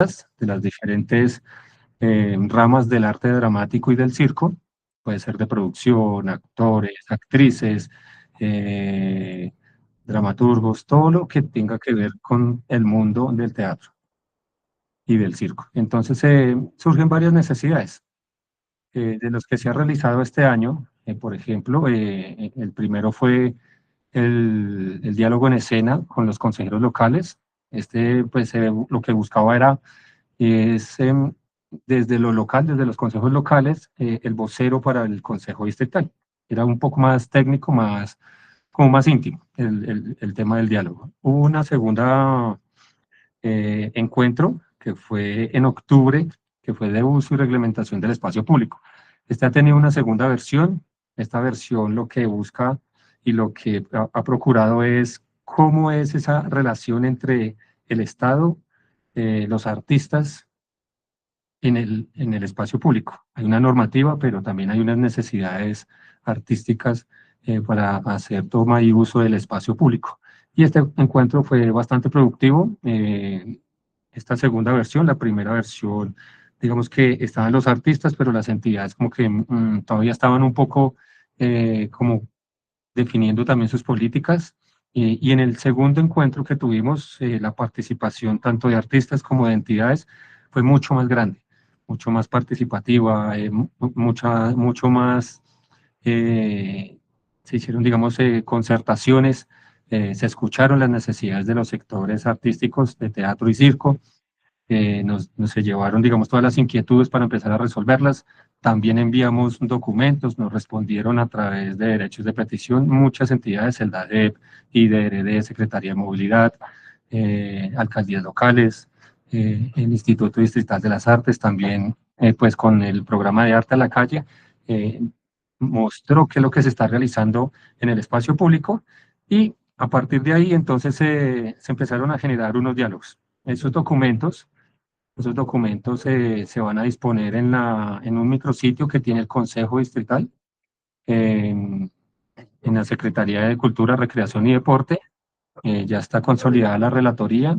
de las diferentes ramas del arte dramático y del circo. Puede ser de producción, actores, actrices, dramaturgos, todo lo que tenga que ver con el mundo del teatro y del circo. Entonces surgen varias necesidades. De los que se ha realizado este año, por ejemplo, el primero fue el diálogo en escena con los consejeros locales. Pues, lo que buscaba era, es, desde lo local, desde los consejos locales, el vocero para el consejo distrital. Era un poco más técnico, como más íntimo, el tema del diálogo. Hubo una segunda encuentro que fue en octubre, que fue de uso y reglamentación del espacio público. Este ha tenido una segunda versión. Esta versión lo que busca y lo que ha procurado es cómo es esa relación entre el Estado, los artistas en el espacio público. Hay una normativa, pero también hay unas necesidades artísticas para hacer toma y uso del espacio público. Y este encuentro fue bastante productivo. Esta segunda versión, la primera versión, digamos que estaban los artistas, pero las entidades como que todavía estaban un poco como definiendo también sus políticas. Y en el segundo encuentro que tuvimos, la participación tanto de artistas como de entidades fue mucho más grande, mucho más participativa, mucho más, eh, se hicieron, digamos, concertaciones, se escucharon las necesidades de los sectores artísticos de teatro y circo, nos se llevaron, digamos, todas las inquietudes para empezar a resolverlas. También enviamos documentos, nos respondieron a través de derechos de petición muchas entidades, el DADEP, IDRD, Secretaría de Movilidad, alcaldías locales, el Instituto Distrital de las Artes, también pues con el programa de Arte a la Calle, eh, mostró qué es lo que se está realizando en el espacio público, y a partir de ahí entonces se empezaron a generar unos diálogos. Esos documentos se van a disponer en un micrositio que tiene el Consejo Distrital, en, en la Secretaría de Cultura, Recreación y Deporte. Ya está consolidada la relatoría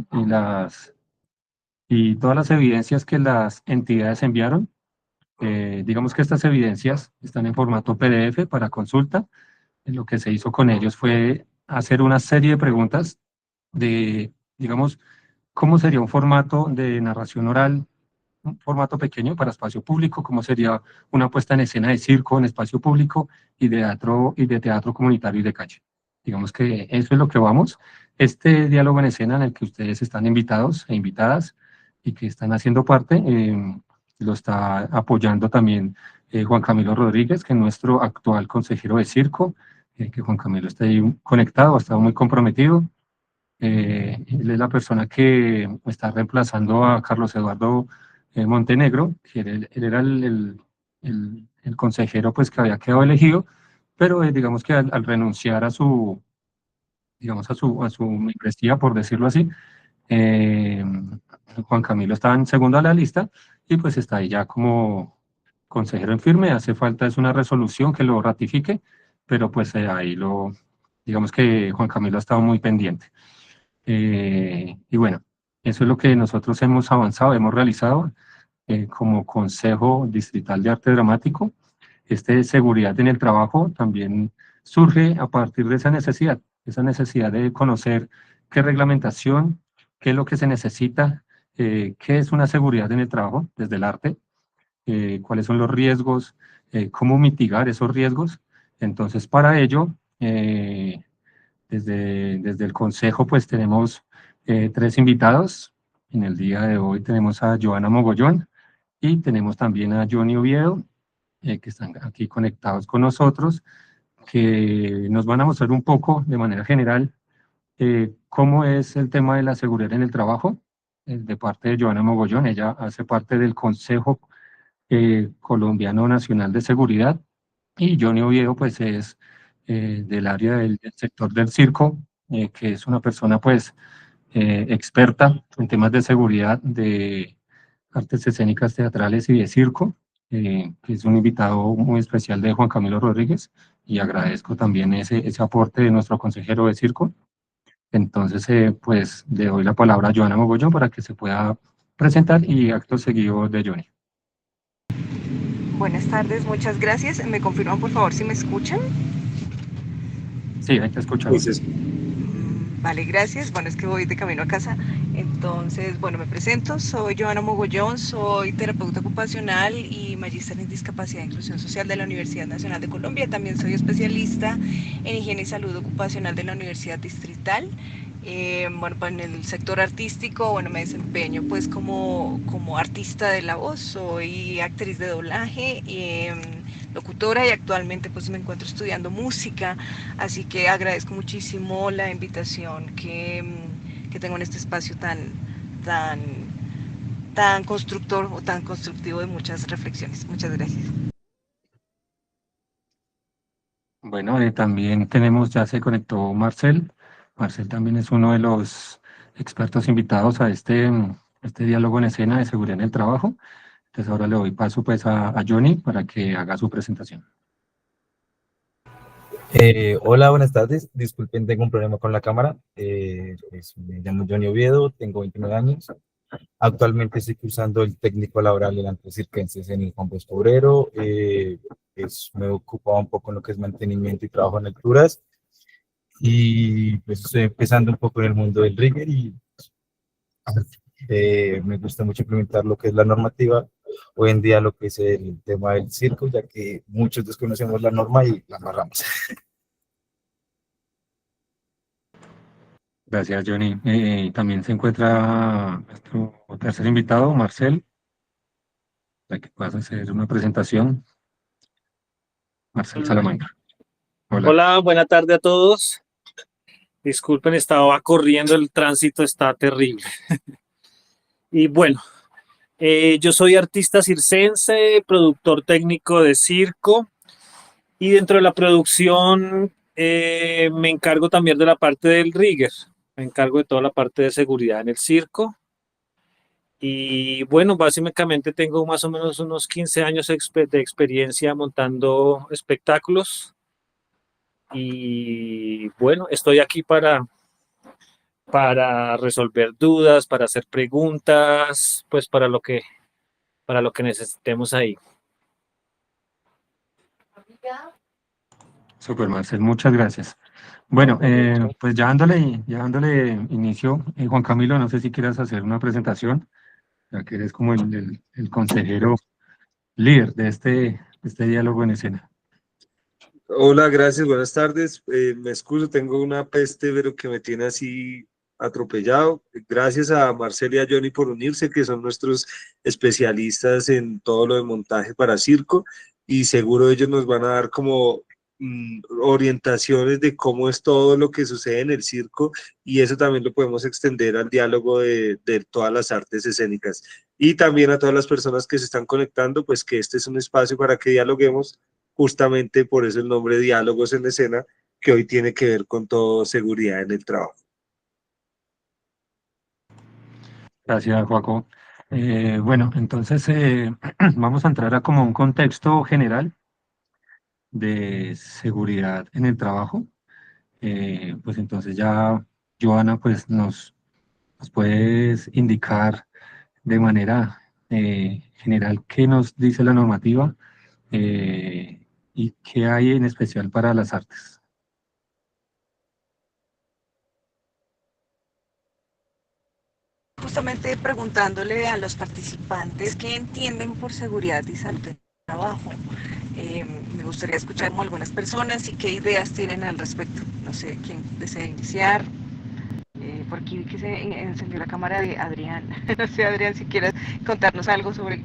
y todas las evidencias que las entidades enviaron. Digamos que estas evidencias están en formato PDF para consulta. Lo que se hizo con ellos fue hacer una serie de preguntas de, digamos, cómo sería un formato de narración oral, un formato pequeño para espacio público, cómo sería una puesta en escena de circo en espacio público y de teatro comunitario y de calle. Digamos que eso es lo que vamos. Este diálogo en escena en el que ustedes están invitados e invitadas y que están haciendo parte, lo está apoyando también Juan Camilo Rodríguez, que es nuestro actual consejero de circo, que Juan Camilo está ahí conectado, ha estado muy comprometido. Él es la persona que está reemplazando a Carlos Eduardo Montenegro, que él era el consejero pues, que había quedado elegido, pero digamos que al renunciar a su, digamos, a su membresía, por decirlo así, eh, Juan Camilo está en segundo a la lista y pues está ahí ya como consejero en firme. Hace falta es una resolución que lo ratifique, pero pues ahí digamos que Juan Camilo ha estado muy pendiente. Y bueno, eso es lo que nosotros hemos avanzado, hemos realizado como Consejo Distrital de Arte Dramático. Seguridad en el trabajo también surge a partir de esa necesidad de conocer qué reglamentación, qué es lo que se necesita, qué es una seguridad en el trabajo desde el arte, cuáles son los riesgos, cómo mitigar esos riesgos. Entonces, para ello, desde el Consejo, pues tenemos tres invitados. En el día de hoy tenemos a Joana Mogollón y tenemos también a Johnny Oviedo, que están aquí conectados con nosotros, que nos van a mostrar un poco de manera general cómo es el tema de la seguridad en el trabajo, de parte de Joana Mogollón. Ella hace parte del Consejo Colombiano Nacional de Seguridad, y Johnny Oviedo pues es del área del sector del circo, que es una persona pues experta en temas de seguridad, de artes escénicas teatrales y de circo, que es un invitado muy especial de Juan Camilo Rodríguez, y agradezco también ese aporte de nuestro consejero de circo. Entonces, pues le doy la palabra a Joana Mogollón para que se pueda presentar y acto seguido de Johnny. Buenas tardes, muchas gracias. ¿Me confirman por favor si me escuchan? Sí, ahí te escuchamos. Vale, gracias. Bueno, es que voy de camino a casa. Entonces, bueno, me presento. Soy Joana Mogollón, soy terapeuta ocupacional y magíster en discapacidad e inclusión social de la Universidad Nacional de Colombia. También soy especialista en higiene y salud ocupacional de la Universidad Distrital. Bueno, pues en el sector artístico, bueno, me desempeño pues como artista de la voz, soy actriz de doblaje, locutora y actualmente pues me encuentro estudiando música, así que agradezco muchísimo la invitación que tengo en este espacio tan, tan constructor o tan constructivo de muchas reflexiones. Muchas gracias. Bueno, también tenemos, ya se conectó Marcel. Marcel también es uno de los expertos invitados a este diálogo en escena de seguridad en el trabajo. Entonces ahora le doy paso pues a Johnny para que haga su presentación. Hola, buenas tardes. Disculpen, tengo un problema con la cámara. Me llamo Johnny Oviedo, tengo 29 años. Actualmente estoy cursando el técnico laboral de la empresa Circenses en el compuesto obrero. Me he ocupado un poco en lo que es mantenimiento y trabajo en alturas. Y pues estoy empezando un poco en el mundo del rigger y me gusta mucho implementar lo que es la normativa. Hoy en día lo que es el tema del circo, ya que muchos desconocemos la norma y la amarramos. Gracias, Johnny. También se encuentra nuestro tercer invitado, Marcel, para que puedas hacer una presentación. Marcel Salamanca. Hola. Hola, buena tarde a todos. Disculpen, estaba corriendo, el tránsito está terrible. Y bueno, yo soy artista circense, productor técnico de circo y dentro de la producción me encargo también de la parte del rigger. Me encargo de toda la parte de seguridad en el circo. Y bueno, básicamente tengo más o menos unos 15 años de experiencia montando espectáculos. Y bueno, estoy aquí para resolver dudas, para hacer preguntas, pues para lo que necesitemos ahí. Super, Marcel, muchas gracias. Bueno, pues ya dándole inicio, Juan Camilo, no sé si quieras hacer una presentación, ya que eres como el consejero líder de este diálogo en escena. Hola, gracias, buenas tardes. Me excuso, tengo una peste, pero que me tiene así atropellado. Gracias a Marcel y a Johnny por unirse, que son nuestros especialistas en todo lo de montaje para circo, y seguro ellos nos van a dar como orientaciones de cómo es todo lo que sucede en el circo, y eso también lo podemos extender al diálogo de todas las artes escénicas. Y también a todas las personas que se están conectando, pues que este es un espacio para que dialoguemos. Justamente por eso el nombre Diálogos en Escena, que hoy tiene que ver con todo seguridad en el trabajo. Gracias, Joaco. Bueno, entonces vamos a entrar a como un contexto general de seguridad en el trabajo. Pues entonces ya, Joana, pues nos puedes indicar de manera general qué nos dice la normativa y qué hay en especial para las artes. Justamente preguntándole a los participantes qué entienden por seguridad y salud en el trabajo. Me gustaría escuchar como algunas personas y qué ideas tienen al respecto. No sé quién desea iniciar. Por aquí vi que se encendió la cámara de Adrián. No sé, Adrián, si quieres contarnos algo sobre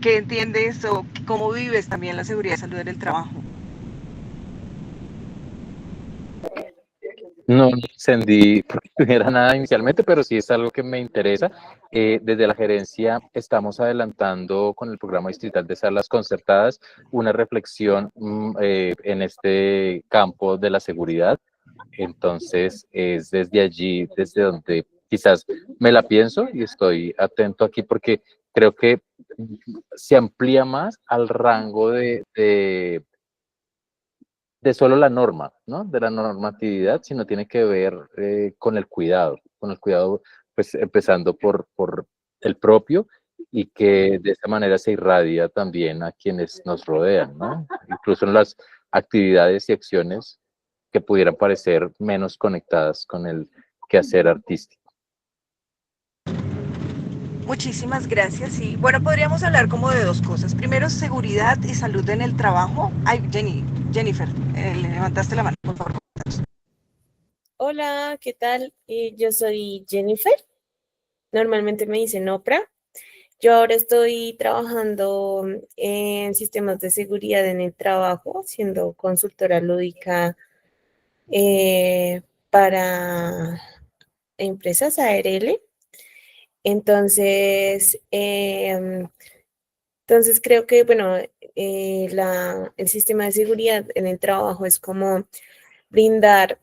qué entiendes o cómo vives también la seguridad y salud en el trabajo. No encendí porque tuviera nada inicialmente, pero sí es algo que me interesa. Desde la gerencia estamos adelantando con el programa distrital de salas concertadas una reflexión en este campo de la seguridad. Entonces es desde allí, desde donde quizás me la pienso y estoy atento aquí porque creo que se amplía más al rango de solo la norma, ¿no? De la normatividad, sino tiene que ver con el cuidado, pues empezando por el propio y que de esa manera se irradia también a quienes nos rodean, ¿no? Incluso en las actividades y acciones que pudieran parecer menos conectadas con el quehacer artístico. Muchísimas gracias. Y bueno, podríamos hablar como de dos cosas. Primero, seguridad y salud en el trabajo. Ay, Jennifer, le levantaste la mano, por favor. Hola, ¿qué tal? Yo soy Jennifer. Normalmente me dicen Oprah. Yo ahora estoy trabajando en sistemas de seguridad en el trabajo, siendo consultora lúdica para empresas ARL. Entonces, entonces creo que, bueno, el sistema de seguridad en el trabajo es como brindar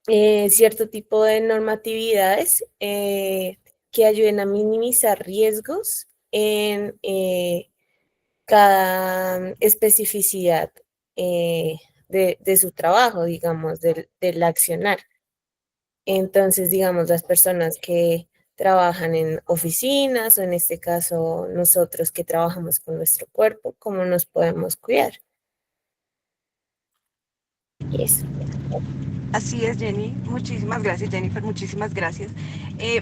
cierto tipo de normatividades que ayuden a minimizar riesgos en cada especificidad de su trabajo, digamos, del accionar. Entonces, digamos, las personas que trabajan en oficinas o en este caso nosotros que trabajamos con nuestro cuerpo, ¿cómo nos podemos cuidar? Y eso. Así es, Jenny. Muchísimas gracias, Jennifer. Muchísimas gracias.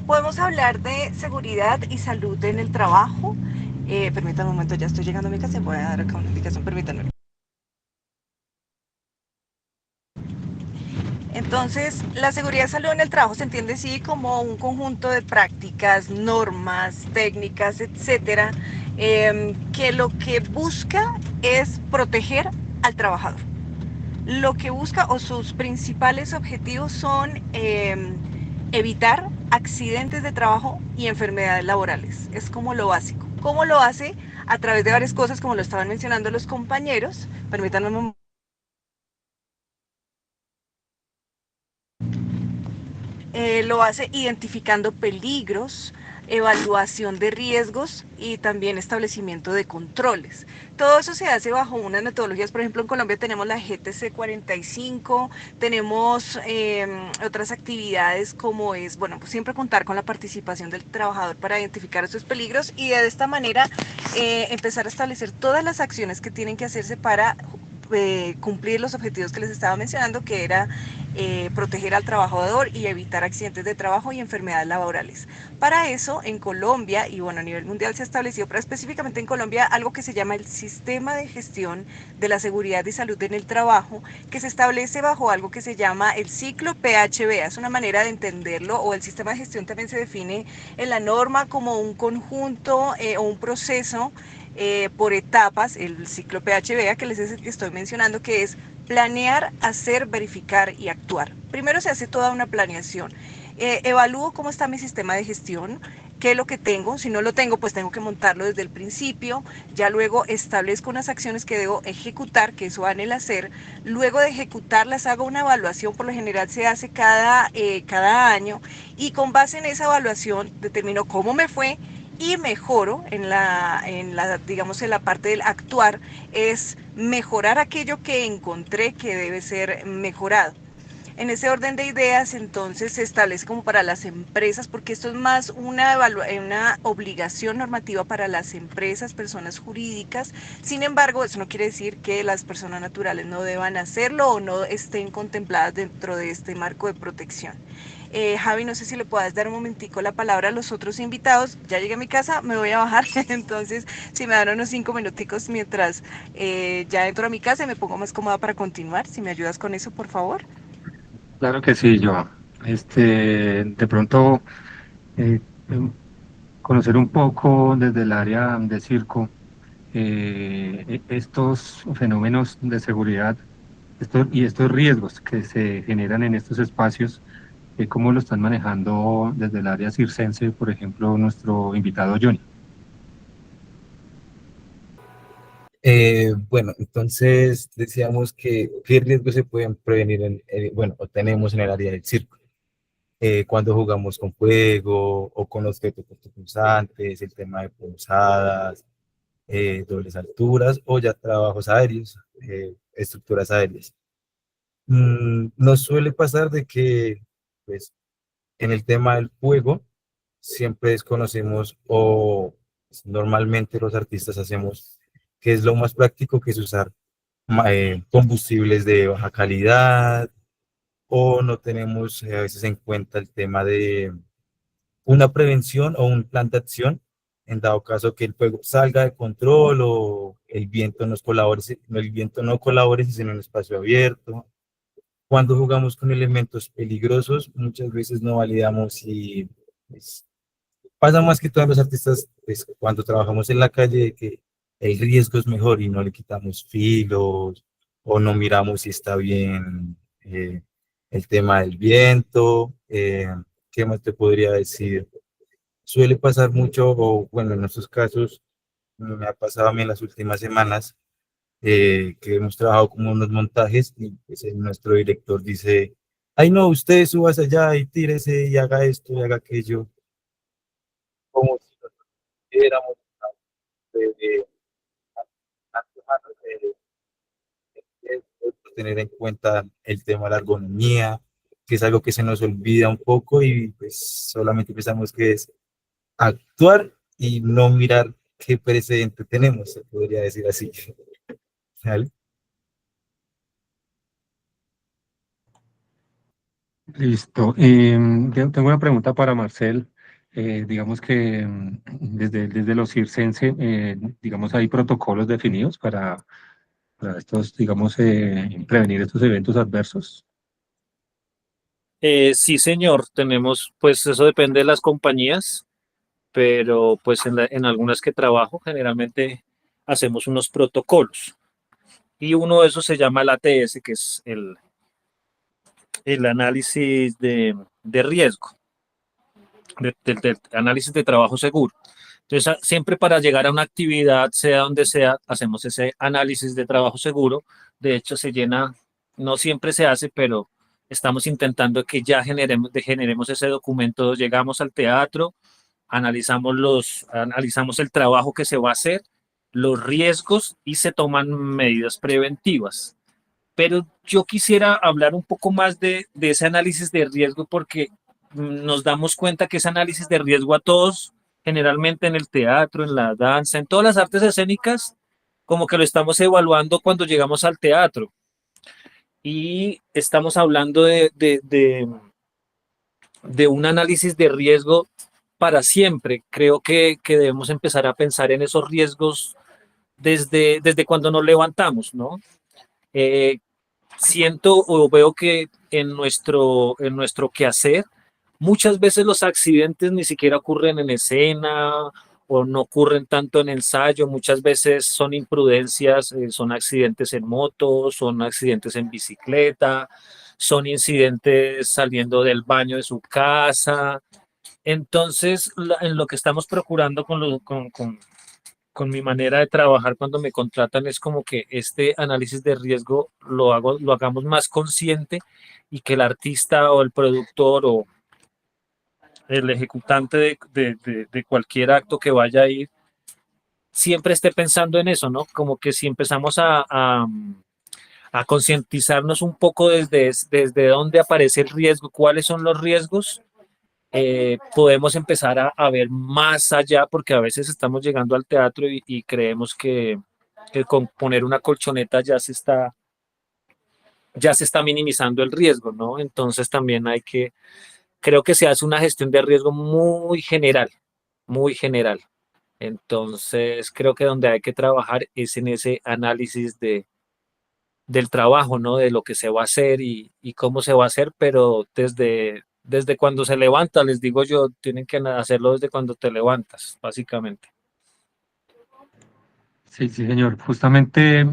Podemos hablar de seguridad y salud en el trabajo. Permítanme un momento, ya estoy llegando a mi casa. Voy a dar acá una indicación, permítanme. Entonces, la seguridad y salud en el trabajo se entiende sí como un conjunto de prácticas, normas, técnicas, etcétera, que lo que busca es proteger al trabajador. Lo que busca o sus principales objetivos son evitar accidentes de trabajo y enfermedades laborales. Es como lo básico. ¿Cómo lo hace? A través de varias cosas, como lo estaban mencionando los compañeros. Permítanme un momento. Lo hace identificando peligros, evaluación de riesgos y también establecimiento de controles. Todo eso se hace bajo unas metodologías. Por ejemplo, en Colombia tenemos la GTC 45, tenemos otras actividades como es, bueno, pues siempre contar con la participación del trabajador para identificar esos peligros y de esta manera empezar a establecer todas las acciones que tienen que hacerse para cumplir los objetivos que les estaba mencionando, que era proteger al trabajador y evitar accidentes de trabajo y enfermedades laborales. Para eso, en Colombia, y bueno, a nivel mundial se ha establecido, pero específicamente en Colombia, algo que se llama el Sistema de Gestión de la Seguridad y Salud en el Trabajo, que se establece bajo algo que se llama el ciclo PHBA. Es una manera de entenderlo, o el sistema de gestión también se define en la norma como un conjunto o un proceso por etapas, el ciclo PHBA que les estoy mencionando, que es planear, hacer, verificar y actuar. Primero se hace toda una planeación. Evalúo cómo está mi sistema de gestión, qué es lo que tengo. Si no lo tengo, pues tengo que montarlo desde el principio. Ya luego establezco unas acciones que debo ejecutar, que eso va en el hacer. Luego de ejecutarlas hago una evaluación, por lo general se hace cada año, y con base en esa evaluación determino cómo me fue y mejoro digamos, en la parte del actuar, es mejorar aquello que encontré que debe ser mejorado. En ese orden de ideas, entonces, se establece como para las empresas, porque esto es más una obligación normativa para las empresas, personas jurídicas. Sin embargo, eso no quiere decir que las personas naturales no deban hacerlo o no estén contempladas dentro de este marco de protección. Javi, no sé si le puedas dar un momentico la palabra a los otros invitados. Ya llegué a mi casa, me voy a bajar, entonces si me dan unos 5 minuticos mientras ya entro a mi casa y me pongo más cómoda para continuar, si me ayudas con eso, por favor. Claro que sí, yo. De pronto, eh, em, conocer un poco desde el área de circo estos fenómenos de seguridad y estos riesgos que se generan en estos espacios, cómo lo están manejando desde el área circense, por ejemplo, nuestro invitado Johnny. Bueno, entonces decíamos que qué riesgos se pueden prevenir, bueno, o tenemos en el área del circo. Cuando jugamos con fuego o con los pulsantes, el tema de pulsadas, dobles alturas o ya trabajos aéreos, estructuras aéreas. Nos suele pasar de que, pues, en el tema del fuego, siempre desconocemos o normalmente los artistas hacemos que es lo más práctico, que es usar combustibles de baja calidad, o no tenemos a veces en cuenta el tema de una prevención o un plan de acción en dado caso que el fuego salga de control o el viento, el viento no colabore si es en un espacio abierto. Cuando jugamos con elementos peligrosos, muchas veces no validamos y pues, pasa más que todos los artistas, pues, cuando trabajamos en la calle, que el riesgo es mejor y no le quitamos filos o no miramos si está bien el tema del viento. ¿Qué más te podría decir? Suele pasar mucho, o bueno, en estos casos me ha pasado a mí en las últimas semanas, que hemos trabajado como unos montajes y pues, nuestro director dice, ay no, usted subas allá y tírese y haga esto y haga aquello, como si nosotros pudiéramos eh, tener en cuenta el tema de la ergonomía, que es algo que se nos olvida un poco y pues solamente pensamos que es actuar y no mirar qué precedente tenemos, se podría decir así. ¿Vale? Listo. Tengo una pregunta para Marcel. Digamos que desde los circense, digamos, hay protocolos definidos para estos, digamos, prevenir estos eventos adversos. Sí, señor, tenemos, pues eso depende de las compañías, pero pues en algunas que trabajo generalmente hacemos unos protocolos y uno de esos se llama el ATS, que es el análisis de riesgo, del análisis de trabajo seguro. Entonces, siempre para llegar a una actividad, sea donde sea, hacemos ese análisis de trabajo seguro. De hecho, se llena, no siempre se hace, pero estamos intentando que ya generemos ese documento. Llegamos al teatro, analizamos el trabajo que se va a hacer, los riesgos y se toman medidas preventivas. Pero yo quisiera hablar un poco más de ese análisis de riesgo porque nos damos cuenta que ese análisis de riesgo a todos, generalmente en el teatro, en la danza, en todas las artes escénicas, como que lo estamos evaluando cuando llegamos al teatro. Y estamos hablando de un análisis de riesgo para siempre. Creo que debemos empezar a pensar en esos riesgos desde cuando nos levantamos, ¿no? Eh, Siento o veo que en nuestro quehacer, muchas veces los accidentes ni siquiera ocurren en escena o no ocurren tanto en ensayo, muchas veces son imprudencias, son accidentes en moto, son accidentes en bicicleta, son incidentes saliendo del baño de su casa. Entonces, en lo que estamos procurando con mi manera de trabajar cuando me contratan es como que este análisis de riesgo lo hagamos más consciente y que el artista o el productor o el ejecutante de cualquier acto que vaya a ir siempre esté pensando en eso, ¿no? Como que si empezamos a concientizarnos un poco desde dónde aparece el riesgo, cuáles son los riesgos, podemos empezar a ver más allá, porque a veces estamos llegando al teatro y creemos que con poner una colchoneta ya se está minimizando el riesgo, ¿no? Entonces también creo que se hace una gestión de riesgo muy general, muy general. Entonces creo que donde hay que trabajar es en ese análisis del trabajo, ¿no? De lo que se va a hacer y cómo se va a hacer, pero desde cuando se levanta, les digo yo, tienen que hacerlo desde cuando te levantas, básicamente. Sí, sí, señor. Justamente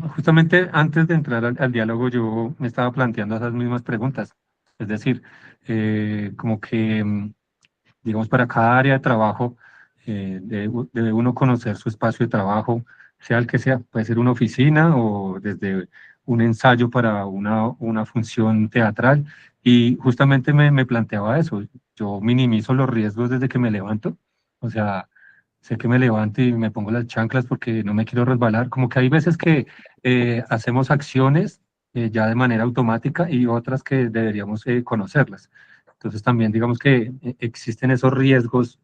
antes de entrar al diálogo, yo me estaba planteando esas mismas preguntas. Es decir, como que, digamos, para cada área de trabajo, debe uno conocer su espacio de trabajo, sea el que sea. Puede ser una oficina o desde un ensayo para una función teatral. Y justamente me planteaba eso. Yo minimizo los riesgos desde que me levanto. O sea, sé que me levanto y me pongo las chanclas porque no me quiero resbalar. Como que hay veces que hacemos acciones ya de manera automática y otras que deberíamos conocerlas. Entonces también digamos que existen esos riesgos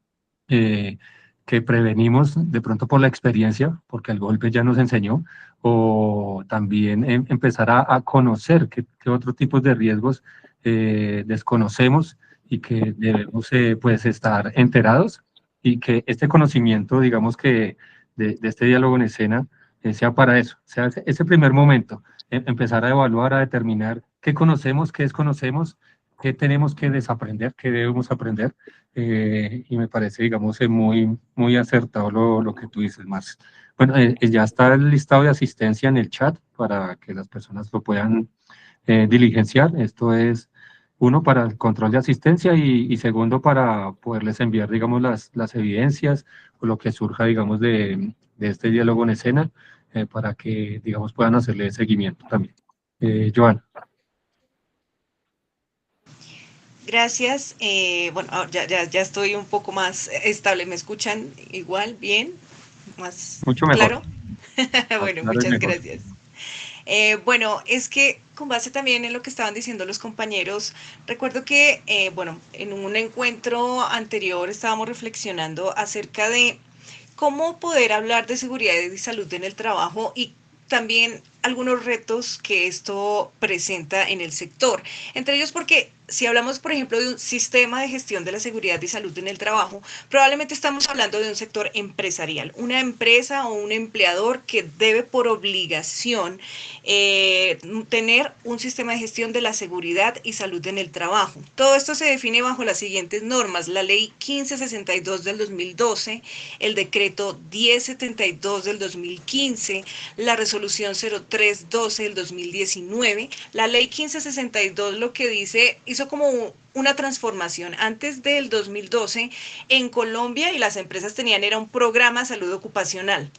eh, que prevenimos de pronto por la experiencia, porque el golpe ya nos enseñó, o también empezar a conocer qué otros tipos de riesgos desconocemos y que debemos pues estar enterados, y que este conocimiento, digamos que de este diálogo en escena, sea para eso, sea ese primer momento, empezar a evaluar, a determinar qué conocemos, qué desconocemos, qué tenemos que desaprender, qué debemos aprender, y me parece, digamos, muy acertado lo que tú dices, Marce. Bueno, ya está el listado de asistencia en el chat para que las personas lo puedan diligenciar. Esto es, uno, para el control de asistencia, y segundo, para poderles enviar, digamos, las evidencias o lo que surja, digamos, de este diálogo en escena, para que, digamos, puedan hacerle seguimiento también. Joan. Gracias. Bueno, ya estoy un poco más estable. ¿Me escuchan igual, bien? ¿Más Mucho mejor. claro? Bueno, Claro y muchas mejor. gracias. Bueno, es que con base también en lo que estaban diciendo los compañeros, recuerdo que, bueno, en un encuentro anterior estábamos reflexionando acerca de cómo poder hablar de seguridad y salud en el trabajo, y también algunos retos que esto presenta en el sector. Entre ellos porque si hablamos, por ejemplo, de un sistema de gestión de la seguridad y salud en el trabajo, probablemente estamos hablando de un sector empresarial, una empresa o un empleador que debe por obligación tener un sistema de gestión de la seguridad y salud en el trabajo. Todo esto se define bajo las siguientes normas: la ley 1562 del 2012, el decreto 1072 del 2015, la resolución 0312 del 2019. La ley 1562 lo que dice, hizo como una transformación. Antes del 2012, en Colombia, y las empresas tenían, era un programa de salud ocupacional.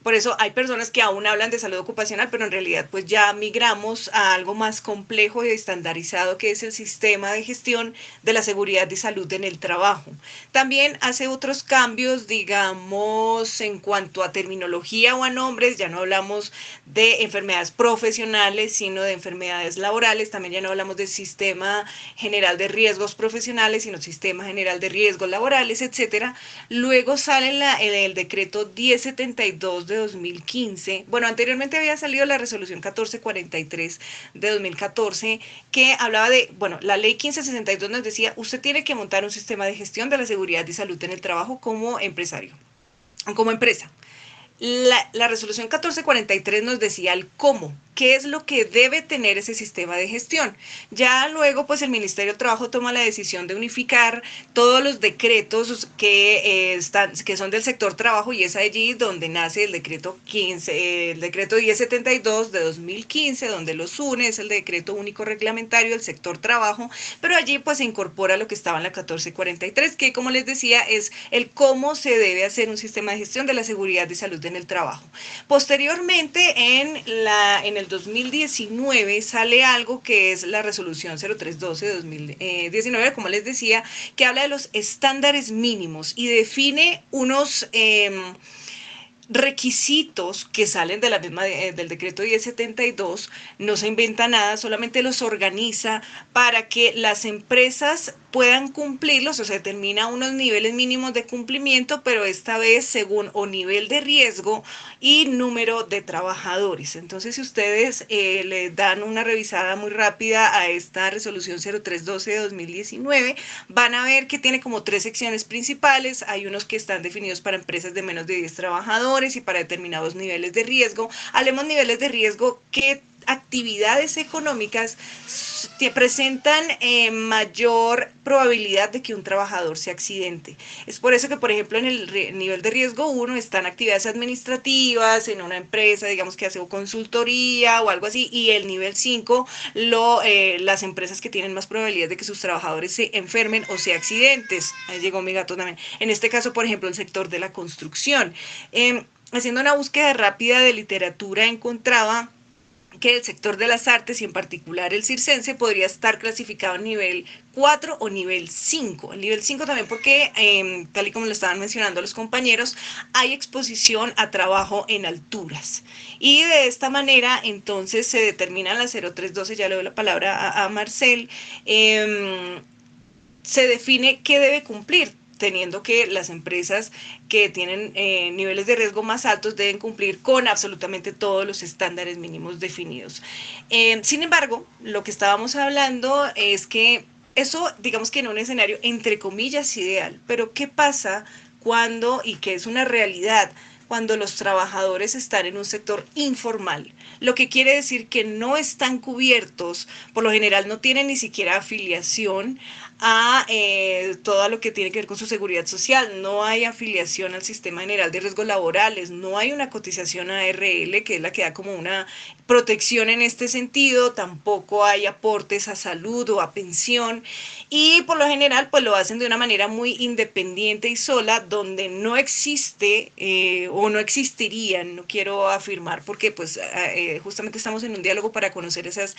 Por eso hay personas que aún hablan de salud ocupacional, pero en realidad pues ya migramos a algo más complejo y estandarizado, que es el sistema de gestión de la seguridad y salud en el trabajo. También hace otros cambios, digamos, en cuanto a terminología o a nombres. Ya no hablamos de enfermedades profesionales, sino de enfermedades laborales. También ya no hablamos del sistema general de riesgos profesionales, sino sistema general de riesgos laborales, etcétera. Luego sale el decreto 1072 de 2015. Bueno, anteriormente había salido la resolución 1443 de 2014, que hablaba de, bueno, la ley 1562 nos decía, usted tiene que montar un sistema de gestión de la seguridad y salud en el trabajo como empresario, como empresa. La resolución 1443 nos decía el cómo, qué es lo que debe tener ese sistema de gestión. Ya luego, pues el Ministerio del Trabajo toma la decisión de unificar todos los decretos que son del sector trabajo, y es allí donde nace el decreto 1072 de 2015, donde los une, es el decreto único reglamentario del sector trabajo, pero allí pues se incorpora lo que estaba en la 1443, que como les decía es el cómo se debe hacer un sistema de gestión de la seguridad y salud en el trabajo. Posteriormente, en el 2019 sale algo que es la resolución 0312 de 2019, como les decía, que habla de los estándares mínimos y define unos requisitos que salen de la misma del decreto 1072. No se inventa nada, solamente los organiza para que las empresas puedan cumplirlos. O sea, determina unos niveles mínimos de cumplimiento, pero esta vez según o nivel de riesgo y número de trabajadores. Entonces, si ustedes le dan una revisada muy rápida a esta resolución 0312 de 2019, van a ver que tiene como 3 secciones principales. Hay unos que están definidos para empresas de menos de 10 trabajadores y para determinados niveles de riesgo. Hablemos niveles de riesgo, ¿qué actividades económicas presentan mayor probabilidad de que un trabajador se accidente? Es por eso que, por ejemplo, en el nivel de riesgo 1 están actividades administrativas en una empresa, digamos que hace consultoría o algo así, y el nivel 5, las empresas que tienen más probabilidad de que sus trabajadores se enfermen o se accidentes. Ahí llegó mi gato también. En este caso, por ejemplo, el sector de la construcción. Haciendo una búsqueda rápida de literatura, encontraba que el sector de las artes, y en particular el circense, podría estar clasificado en nivel 4 o nivel 5. El nivel 5 también porque, tal y como lo estaban mencionando los compañeros, hay exposición a trabajo en alturas. Y de esta manera, entonces, se determina la 0312, ya le doy la palabra a Marcel, se define qué debe cumplir. teniendo que las empresas que tienen niveles de riesgo más altos deben cumplir con absolutamente todos los estándares mínimos definidos. Sin embargo, lo que estábamos hablando es que eso, digamos que en un escenario entre comillas ideal, pero ¿qué pasa cuando, y que es una realidad, cuando los trabajadores están en un sector informal? Lo que quiere decir que no están cubiertos, por lo general no tienen ni siquiera afiliación a todo lo que tiene que ver con su seguridad social, no hay afiliación al Sistema General de Riesgos Laborales, no hay una cotización a ARL, que es la que da como una protección en este sentido, tampoco hay aportes a salud o a pensión, y por lo general pues lo hacen de una manera muy independiente y sola, donde no existe o no existirían, no quiero afirmar porque pues justamente estamos en un diálogo para conocer esas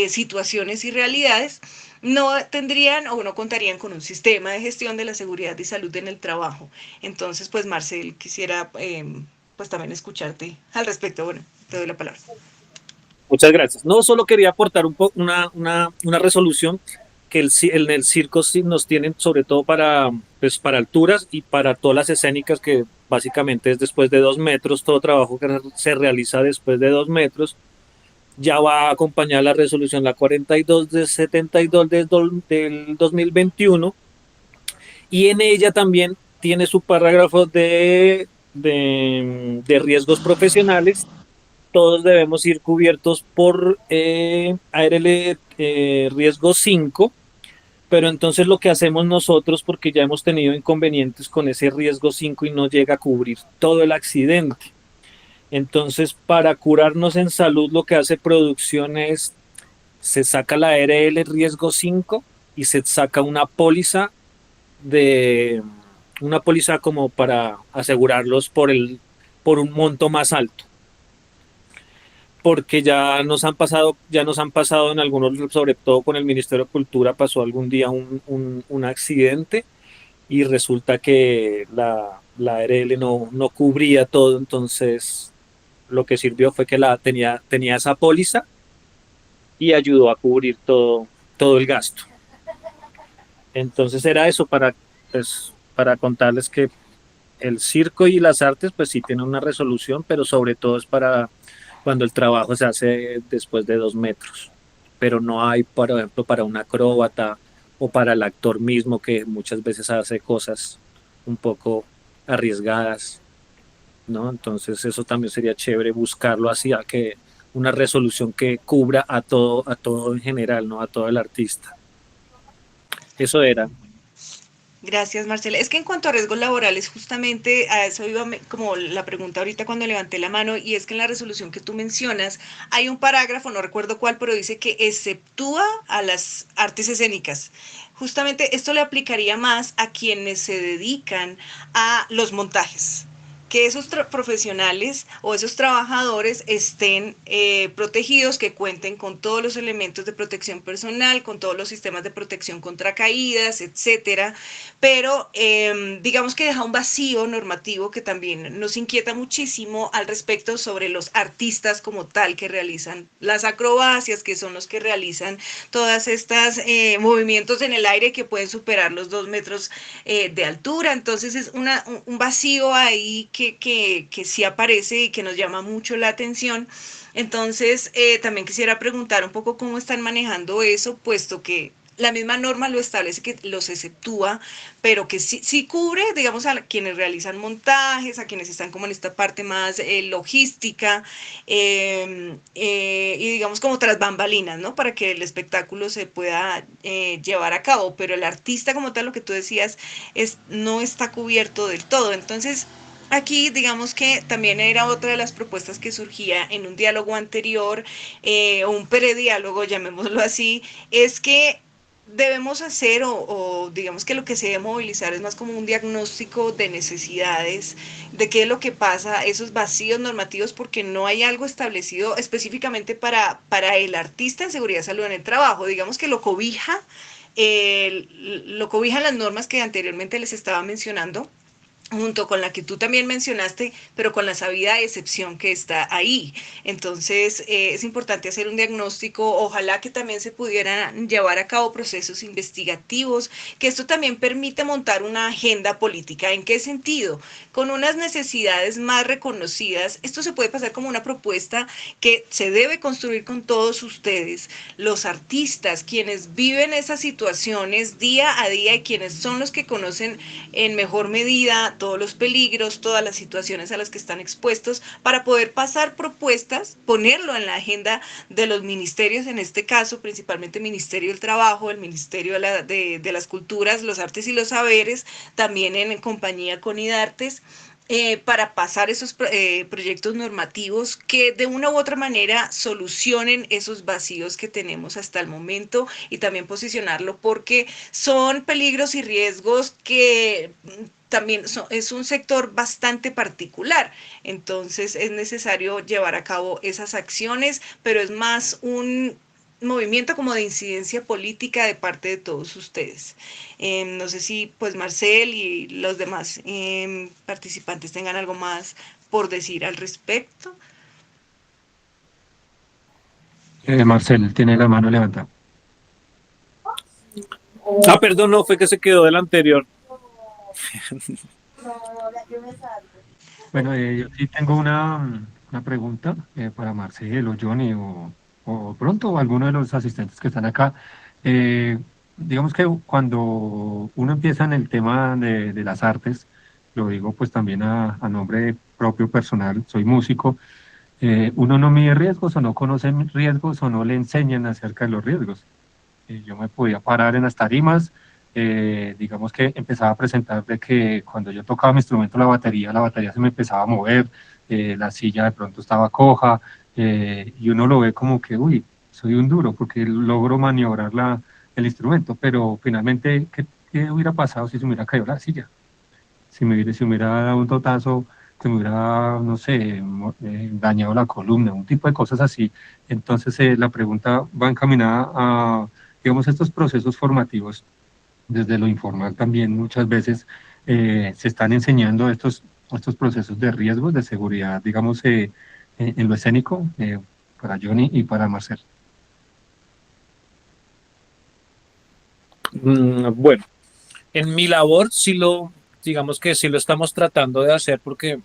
situaciones y realidades, no tendrían o no contarían con un sistema de gestión de la seguridad y salud en el trabajo. Entonces, pues Marcel, quisiera pues también escucharte al respecto. Bueno, te doy la palabra. Muchas gracias. No, solo quería aportar una resolución que en el circo sí nos tienen sobre todo para, pues, para alturas y para todas las escénicas, que básicamente es después de 2 metros, todo trabajo que se realiza después de 2 metros. Ya va a acompañar la resolución la 42 de 72 del 2021, y en ella también tiene su parágrafo de riesgos profesionales. Todos debemos ir cubiertos por ARL riesgo 5, pero entonces lo que hacemos nosotros, porque ya hemos tenido inconvenientes con ese riesgo 5 y no llega a cubrir todo el accidente. Entonces, para curarnos en salud, lo que hace producción es, se saca la ARL riesgo 5 y se saca una póliza como para asegurarlos por un monto más alto. Porque ya nos han pasado en algunos, sobre todo con el Ministerio de Cultura, pasó algún día un accidente y resulta que la ARL no cubría todo, entonces lo que sirvió fue que tenía esa póliza y ayudó a cubrir todo el gasto. Entonces era eso pues, para contarles que el circo y las artes pues sí tienen una resolución, pero sobre todo es para cuando el trabajo se hace después de 2 metros. Pero no hay, por ejemplo, para un acróbata o para el actor mismo, que muchas veces hace cosas un poco arriesgadas, ¿no? Entonces eso también sería chévere buscarlo así, a que una resolución que cubra a todo en general, ¿no? A todo el artista. Eso era. Gracias, Marcela. Es que en cuanto a riesgos laborales, justamente a eso iba como la pregunta ahorita cuando levanté la mano, y es que en la resolución que tú mencionas hay un parágrafo, no recuerdo cuál, pero dice que exceptúa a las artes escénicas. Justamente esto le aplicaría más a quienes se dedican a los montajes, que esos profesionales o esos trabajadores estén protegidos, que cuenten con todos los elementos de protección personal, con todos los sistemas de protección contra caídas, etcétera, pero digamos que deja un vacío normativo que también nos inquieta muchísimo al respecto sobre los artistas como tal que realizan las acrobacias, que son los que realizan todas estas movimientos en el aire que pueden superar los 2 metros de altura. Entonces es un vacío ahí que sí aparece y que nos llama mucho la atención. Entonces, también quisiera preguntar un poco cómo están manejando eso, puesto que la misma norma lo establece, que los exceptúa, pero que sí cubre, digamos, a quienes realizan montajes, a quienes están como en esta parte más logística, y digamos como tras bambalinas, ¿no? Para que el espectáculo se pueda llevar a cabo, pero el artista como tal, lo que tú decías, no está cubierto del todo. Entonces, aquí, digamos que también era otra de las propuestas que surgía en un diálogo anterior, o un prediálogo, llamémoslo así, es que debemos hacer, o digamos que lo que se debe movilizar es más como un diagnóstico de necesidades, de qué es lo que pasa, esos vacíos normativos, porque no hay algo establecido específicamente para el artista en seguridad y salud en el trabajo. Digamos que lo cobijan las normas que anteriormente les estaba mencionando, junto con la que tú también mencionaste, pero con la sabida excepción que está ahí. Entonces, es importante hacer un diagnóstico, ojalá que también se pudieran llevar a cabo procesos investigativos, que esto también permite montar una agenda política. ¿En qué sentido? Con unas necesidades más reconocidas, esto se puede pasar como una propuesta que se debe construir con todos ustedes, los artistas, quienes viven esas situaciones día a día y quienes son los que conocen en mejor medida todos los peligros, todas las situaciones a las que están expuestos, para poder pasar propuestas, ponerlo en la agenda de los ministerios, en este caso principalmente el Ministerio del Trabajo, el Ministerio de las Culturas, los Artes y los Saberes, también en compañía con IDARTES, para pasar esos proyectos normativos que de una u otra manera solucionen esos vacíos que tenemos hasta el momento, y también posicionarlo porque son peligros y riesgos que también es un sector bastante particular. Entonces es necesario llevar a cabo esas acciones, pero es más un movimiento como de incidencia política de parte de todos ustedes. No sé si pues Marcel y los demás participantes tengan algo más por decir al respecto. Marcel tiene la mano levantada. Ah, perdón, no, fue que se quedó del anterior. Bueno, yo sí tengo una pregunta para Marcel o Johnny o pronto alguno de los asistentes que están acá. Eh, digamos que cuando uno empieza en el tema de las artes, lo digo pues también a nombre propio personal, soy músico, uno no mide riesgos o no conoce riesgos o no le enseñan acerca de los riesgos. Yo me podía parar en las tarimas, digamos que empezaba a presentar de que cuando yo tocaba mi instrumento, la batería se me empezaba a mover, la silla de pronto estaba coja, y uno lo ve como que, uy, soy un duro porque logro maniobrar el instrumento, pero finalmente, ¿qué hubiera pasado si se me hubiera caído la silla? Si me hubiera dado un totazo, se me hubiera, no sé, dañado la columna, un tipo de cosas así. Entonces, la pregunta va encaminada a, digamos, estos procesos formativos, desde lo informal también muchas veces se están enseñando estos procesos de riesgos, de seguridad, digamos, en lo escénico, para Johnny y para Marcel. Bueno, en mi labor digamos que sí lo estamos tratando de hacer porque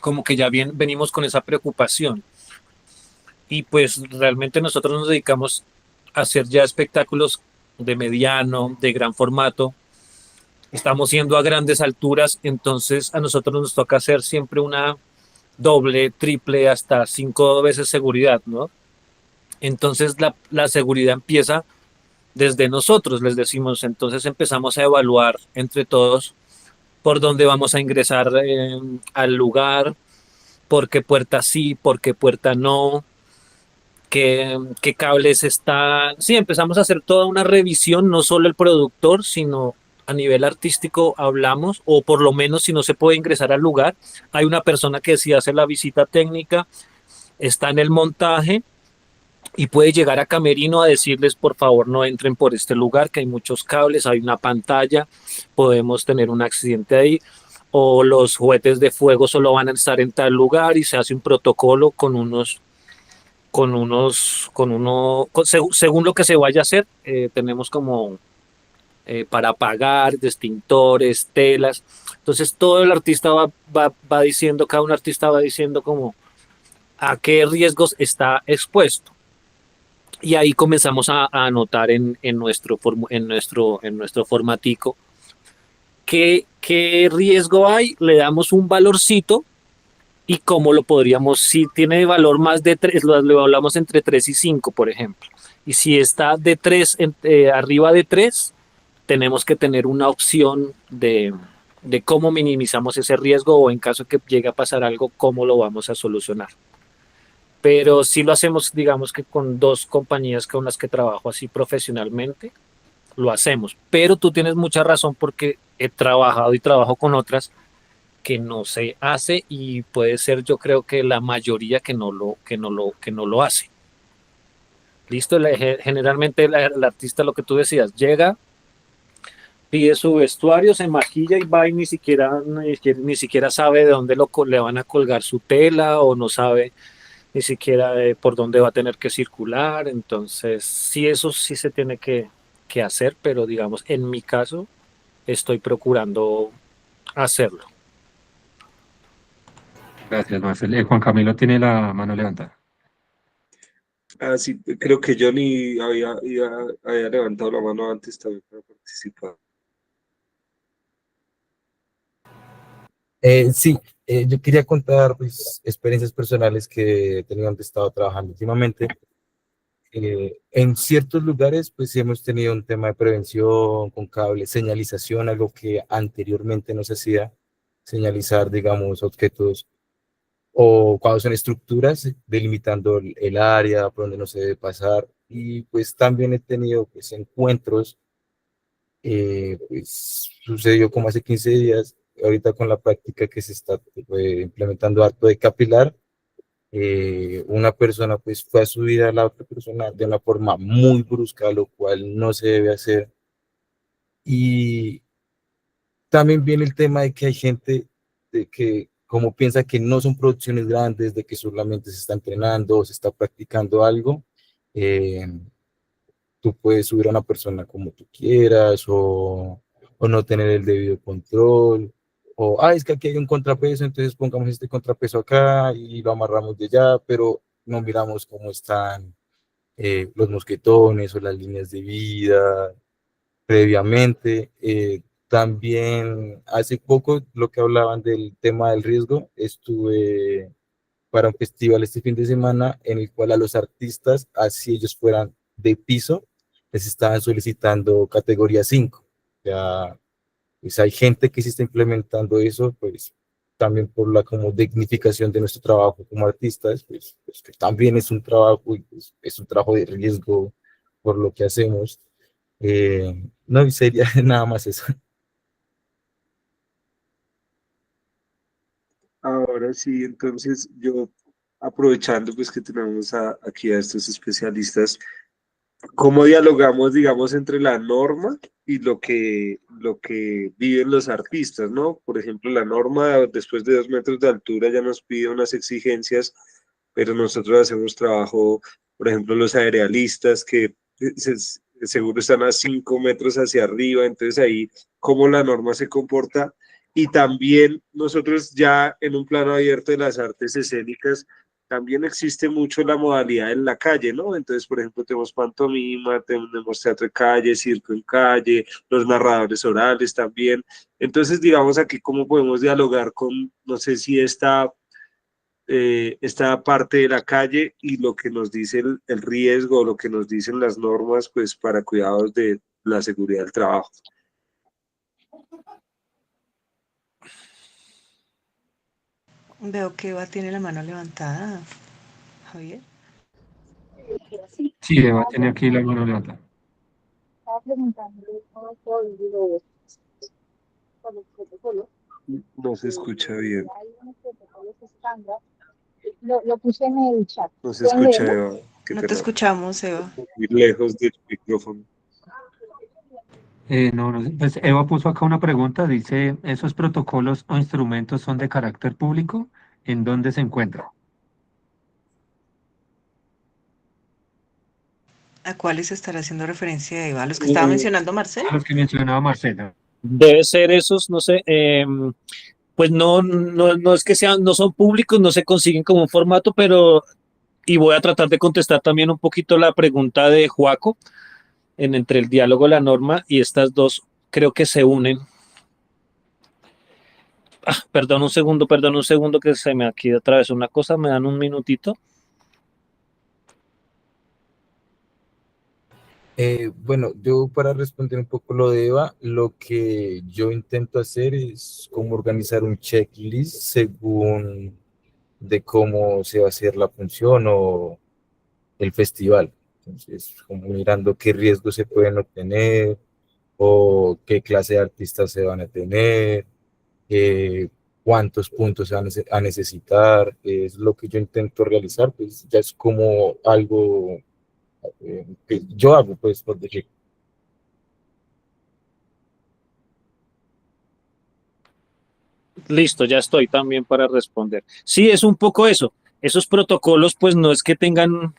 como que ya venimos con esa preocupación. Y pues realmente nosotros nos dedicamos a hacer ya espectáculos de mediano, de gran formato. Estamos yendo a grandes alturas, entonces a nosotros nos toca hacer siempre una doble, triple, hasta 5 veces seguridad, ¿no? Entonces la seguridad empieza desde nosotros, les decimos, entonces empezamos a evaluar entre todos por dónde vamos a ingresar al lugar, por qué puerta sí, por qué puerta no, qué cables están. Sí, empezamos a hacer toda una revisión, no solo el productor, sino a nivel artístico hablamos, o por lo menos si no se puede ingresar al lugar, hay una persona que sí hace la visita técnica, está en el montaje y puede llegar a camerino a decirles por favor no entren por este lugar, que hay muchos cables, hay una pantalla, podemos tener un accidente ahí, o los juguetes de fuego solo van a estar en tal lugar, y se hace un protocolo según lo que se vaya a hacer, tenemos como para apagar, extintores, telas. Entonces todo el artista va diciendo, cada un artista va diciendo como a qué riesgos está expuesto. Y ahí comenzamos a anotar en nuestro formatico qué riesgo hay, le damos un valorcito y cómo lo podríamos, si tiene valor más de 3, lo hablamos entre 3 y 5, por ejemplo. Y si está de 3, arriba de 3, tenemos que tener una opción de cómo minimizamos ese riesgo, o en caso que llegue a pasar algo, cómo lo vamos a solucionar. Pero sí lo hacemos, digamos que con 2 compañías con las que trabajo así profesionalmente, lo hacemos. Pero tú tienes mucha razón, porque he trabajado y trabajo con otras que no se hace, y puede ser, yo creo que la mayoría que no lo hace. Listo, generalmente el artista, lo que tú decías, llega, pide su vestuario, se maquilla y va y ni siquiera sabe de dónde le van a colgar su tela o no sabe ni siquiera por dónde va a tener que circular. Entonces, sí, eso sí se tiene que hacer, pero digamos, en mi caso, estoy procurando hacerlo. Gracias, Marcel. Juan Camilo tiene la mano levantada. Ah, sí, creo que Johnny había levantado la mano antes también para participar. Sí, yo quería contar pues, experiencias personales que he tenido donde he estado trabajando últimamente. En ciertos lugares, pues sí hemos tenido un tema de prevención con cable, señalización, algo que anteriormente no se hacía, señalizar, digamos, objetos o cuando son estructuras, delimitando el área por donde no se debe pasar. Y pues también he tenido pues, encuentros, pues sucedió como hace 15 días, ahorita con la práctica que se está implementando harto de capilar, una persona pues fue a subir a la otra persona de una forma muy brusca, lo cual no se debe hacer. Y también viene el tema de que hay gente de que como piensa que no son producciones grandes, de que solamente se está entrenando o se está practicando algo, eh, tú puedes subir a una persona como tú quieras o no tener el debido control. O, es que aquí hay un contrapeso, entonces pongamos este contrapeso acá y lo amarramos de allá, pero no miramos cómo están los mosquetones o las líneas de vida previamente. También hace poco, lo que hablaban del tema del riesgo, estuve para un festival este fin de semana en el cual a los artistas, así ellos fueran de piso, les estaban solicitando categoría 5. Ya, pues hay gente que se está implementando eso, pues también por la como dignificación de nuestro trabajo como artistas, pues que también es un trabajo y pues, es un trabajo de riesgo por lo que hacemos. No, y sería nada más eso. Ahora sí, entonces yo aprovechando pues que tenemos aquí a estos especialistas, ¿cómo dialogamos, digamos, entre la norma y lo que viven los artistas, ¿no? Por ejemplo, la norma después de 2 metros de altura ya nos pide unas exigencias, pero nosotros hacemos trabajo, por ejemplo, los aerealistas que seguro están a 5 metros hacia arriba, entonces ahí cómo la norma se comporta. Y también nosotros ya en un plano abierto de las artes escénicas, también existe mucho la modalidad en la calle, ¿no? Entonces, por ejemplo, tenemos pantomima, tenemos teatro de calle, circo en calle, los narradores orales también. Entonces, digamos aquí cómo podemos dialogar con, no sé si esta parte de la calle y lo que nos dice el riesgo, lo que nos dicen las normas, pues para cuidados de la seguridad del trabajo. Veo que Eva tiene la mano levantada, Javier. Sí, Eva tiene aquí la mano levantada. Estaba preguntándole cómo puedo vivir por los protocolos. No se escucha bien. Hay unos protocolos estándar. Lo puse en el chat. No se ¿Pueden escucha, leerlo? Eva. Qué No te pena. escuchamos, Eva. Muy lejos del micrófono. No, no, pues Eva puso acá una pregunta, dice, ¿esos protocolos o instrumentos son de carácter público? ¿En dónde se encuentran? ¿A cuáles estará haciendo referencia Eva? ¿A los que estaba mencionando Marcel? A los que mencionaba Marcela. Debe ser esos, no sé, pues no es que sean, no son públicos, no se consiguen como un formato, pero, y voy a tratar de contestar también un poquito la pregunta de Joaco, entre el diálogo, la norma y estas dos creo que se unen. Perdón un segundo que se me aquí otra vez una cosa, me dan un minutito. Bueno, yo para responder un poco lo de Eva, lo que yo intento hacer es como organizar un checklist según de cómo se va a hacer la función o el festival. Entonces, como mirando qué riesgos se pueden obtener o qué clase de artistas se van a tener, cuántos puntos se van a necesitar, es lo que yo intento realizar, pues ya es como algo que yo hago, pues, por decir. Listo, ya estoy también para responder. Sí, es un poco eso. Esos protocolos, pues no es que tengan,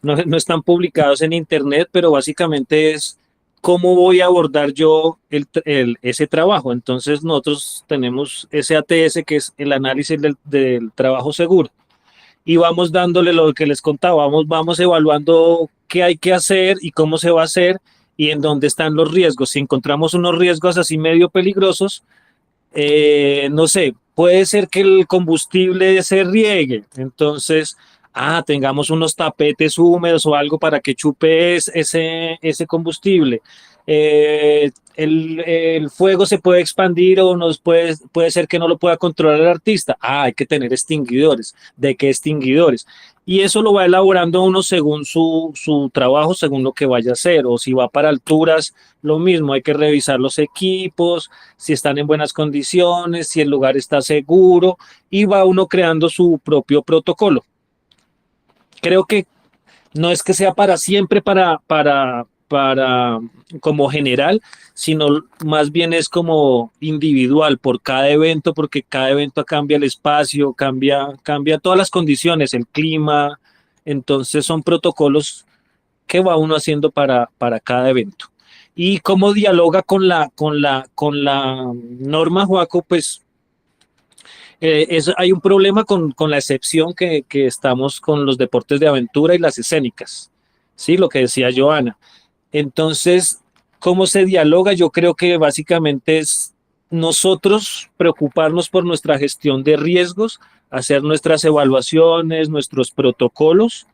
no están publicados en internet, pero básicamente es cómo voy a abordar yo ese trabajo. Entonces nosotros tenemos ese ATS, que es el análisis del trabajo seguro, y vamos dándole lo que les contaba, vamos evaluando qué hay que hacer y cómo se va a hacer y en dónde están los riesgos. Si encontramos unos riesgos así medio peligrosos, no sé, puede ser que el combustible se riegue, entonces, tengamos unos tapetes húmedos o algo para que chupe ese combustible. El fuego se puede expandir o puede ser que no lo pueda controlar el artista. Hay que tener extinguidores. ¿De qué extinguidores? Y eso lo va elaborando uno según su trabajo, según lo que vaya a hacer. O si va para alturas, lo mismo, hay que revisar los equipos, si están en buenas condiciones, si el lugar está seguro, y va uno creando su propio protocolo. Creo que no es que sea para siempre, para como general, sino más bien es como individual por cada evento, porque cada evento cambia el espacio, cambia todas las condiciones, el clima. Entonces son protocolos que va uno haciendo para cada evento. Y cómo dialoga con la norma, Joaco, pues hay un problema con la excepción que estamos con los deportes de aventura y las escénicas, ¿sí? Lo que decía Joana. Entonces, ¿cómo se dialoga? Yo creo que básicamente es nosotros preocuparnos por nuestra gestión de riesgos, hacer nuestras evaluaciones, nuestros protocolos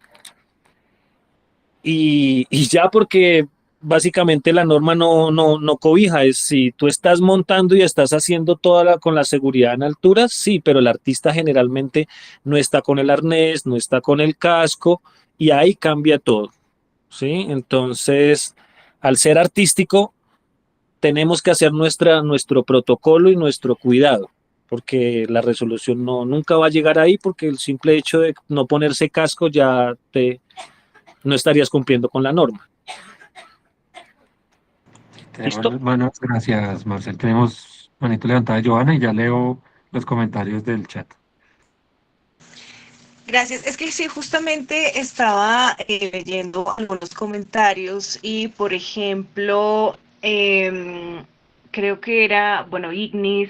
y ya, porque básicamente la norma no cobija. Es si tú estás montando y estás haciendo con la seguridad en alturas, sí, pero el artista generalmente no está con el arnés, no está con el casco y ahí cambia todo, ¿sí? Entonces, al ser artístico, tenemos que hacer nuestro protocolo y nuestro cuidado, porque la resolución nunca va a llegar ahí, porque el simple hecho de no ponerse casco no estarías cumpliendo con la norma. ¿Listo? Tenemos manos, gracias, Marcel. Tenemos manito levantada de Joana y ya leo los comentarios del chat. Gracias. Es que sí, justamente estaba leyendo algunos comentarios y, por ejemplo, creo que era, bueno, Ignis,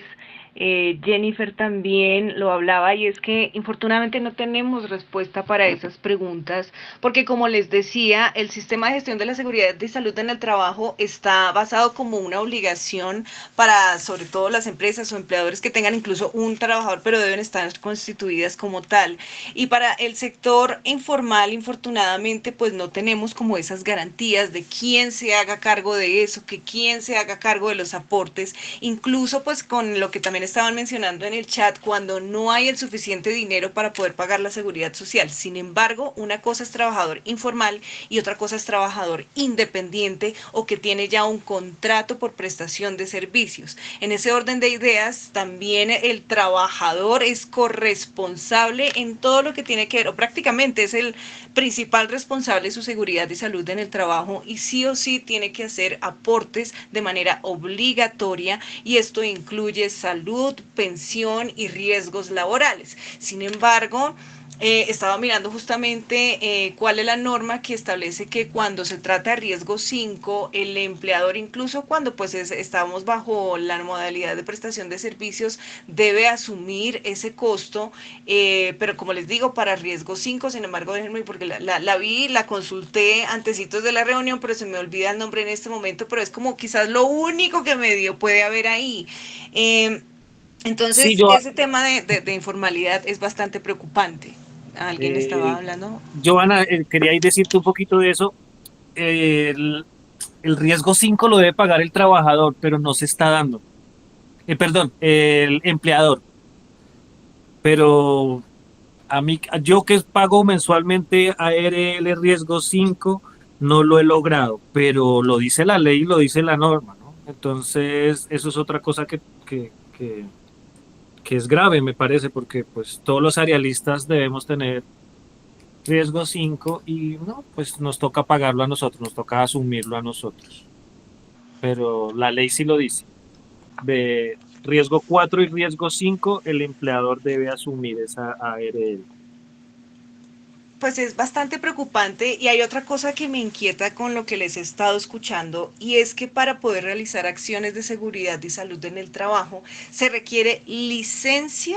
Jennifer también lo hablaba, y es que infortunadamente no tenemos respuesta para esas preguntas, porque como les decía, el sistema de gestión de la seguridad y salud en el trabajo está basado como una obligación para, sobre todo, las empresas o empleadores que tengan incluso un trabajador, pero deben estar constituidas como tal. Y para el sector informal, infortunadamente, pues no tenemos como esas garantías de quién se haga cargo de eso, que quién se haga cargo de los aportes, incluso pues con lo que también estaban mencionando en el chat, cuando no hay el suficiente dinero para poder pagar la seguridad social. Sin embargo, una cosa es trabajador informal y otra cosa es trabajador independiente o que tiene ya un contrato por prestación de servicios. En ese orden de ideas, también el trabajador es corresponsable en todo lo que tiene que ver, o prácticamente es el principal responsable de su seguridad y salud en el trabajo, y sí o sí tiene que hacer aportes de manera obligatoria, y esto incluye salud, pensión y riesgos laborales. Sin embargo, estaba mirando justamente cuál es la norma que establece que cuando se trata de riesgo 5, el empleador, incluso cuando pues estamos bajo la modalidad de prestación de servicios, debe asumir ese costo, pero como les digo, para riesgo 5, sin embargo, déjenme, porque la vi, la consulté antecitos de la reunión, pero se me olvida el nombre en este momento, pero es como quizás lo único que medio puede haber ahí. Entonces, Sí, yo, ese tema de informalidad es bastante preocupante. ¿Alguien estaba hablando? Joana, quería decirte un poquito de eso. El riesgo 5 lo debe pagar el trabajador, pero no se está dando. Perdón, el empleador. Pero yo que pago mensualmente ARL riesgo 5, no lo he logrado, pero lo dice la ley y lo dice la norma, ¿no? Entonces, eso es otra cosa que es grave, me parece, porque pues todos los arealistas debemos tener riesgo 5 y no, pues nos toca pagarlo a nosotros, nos toca asumirlo a nosotros. Pero la ley sí lo dice. Riesgo 4 y riesgo 5, el empleador debe asumir esa ARL. Pues es bastante preocupante y hay otra cosa que me inquieta con lo que les he estado escuchando y es que para poder realizar acciones de seguridad y salud en el trabajo se requiere licencia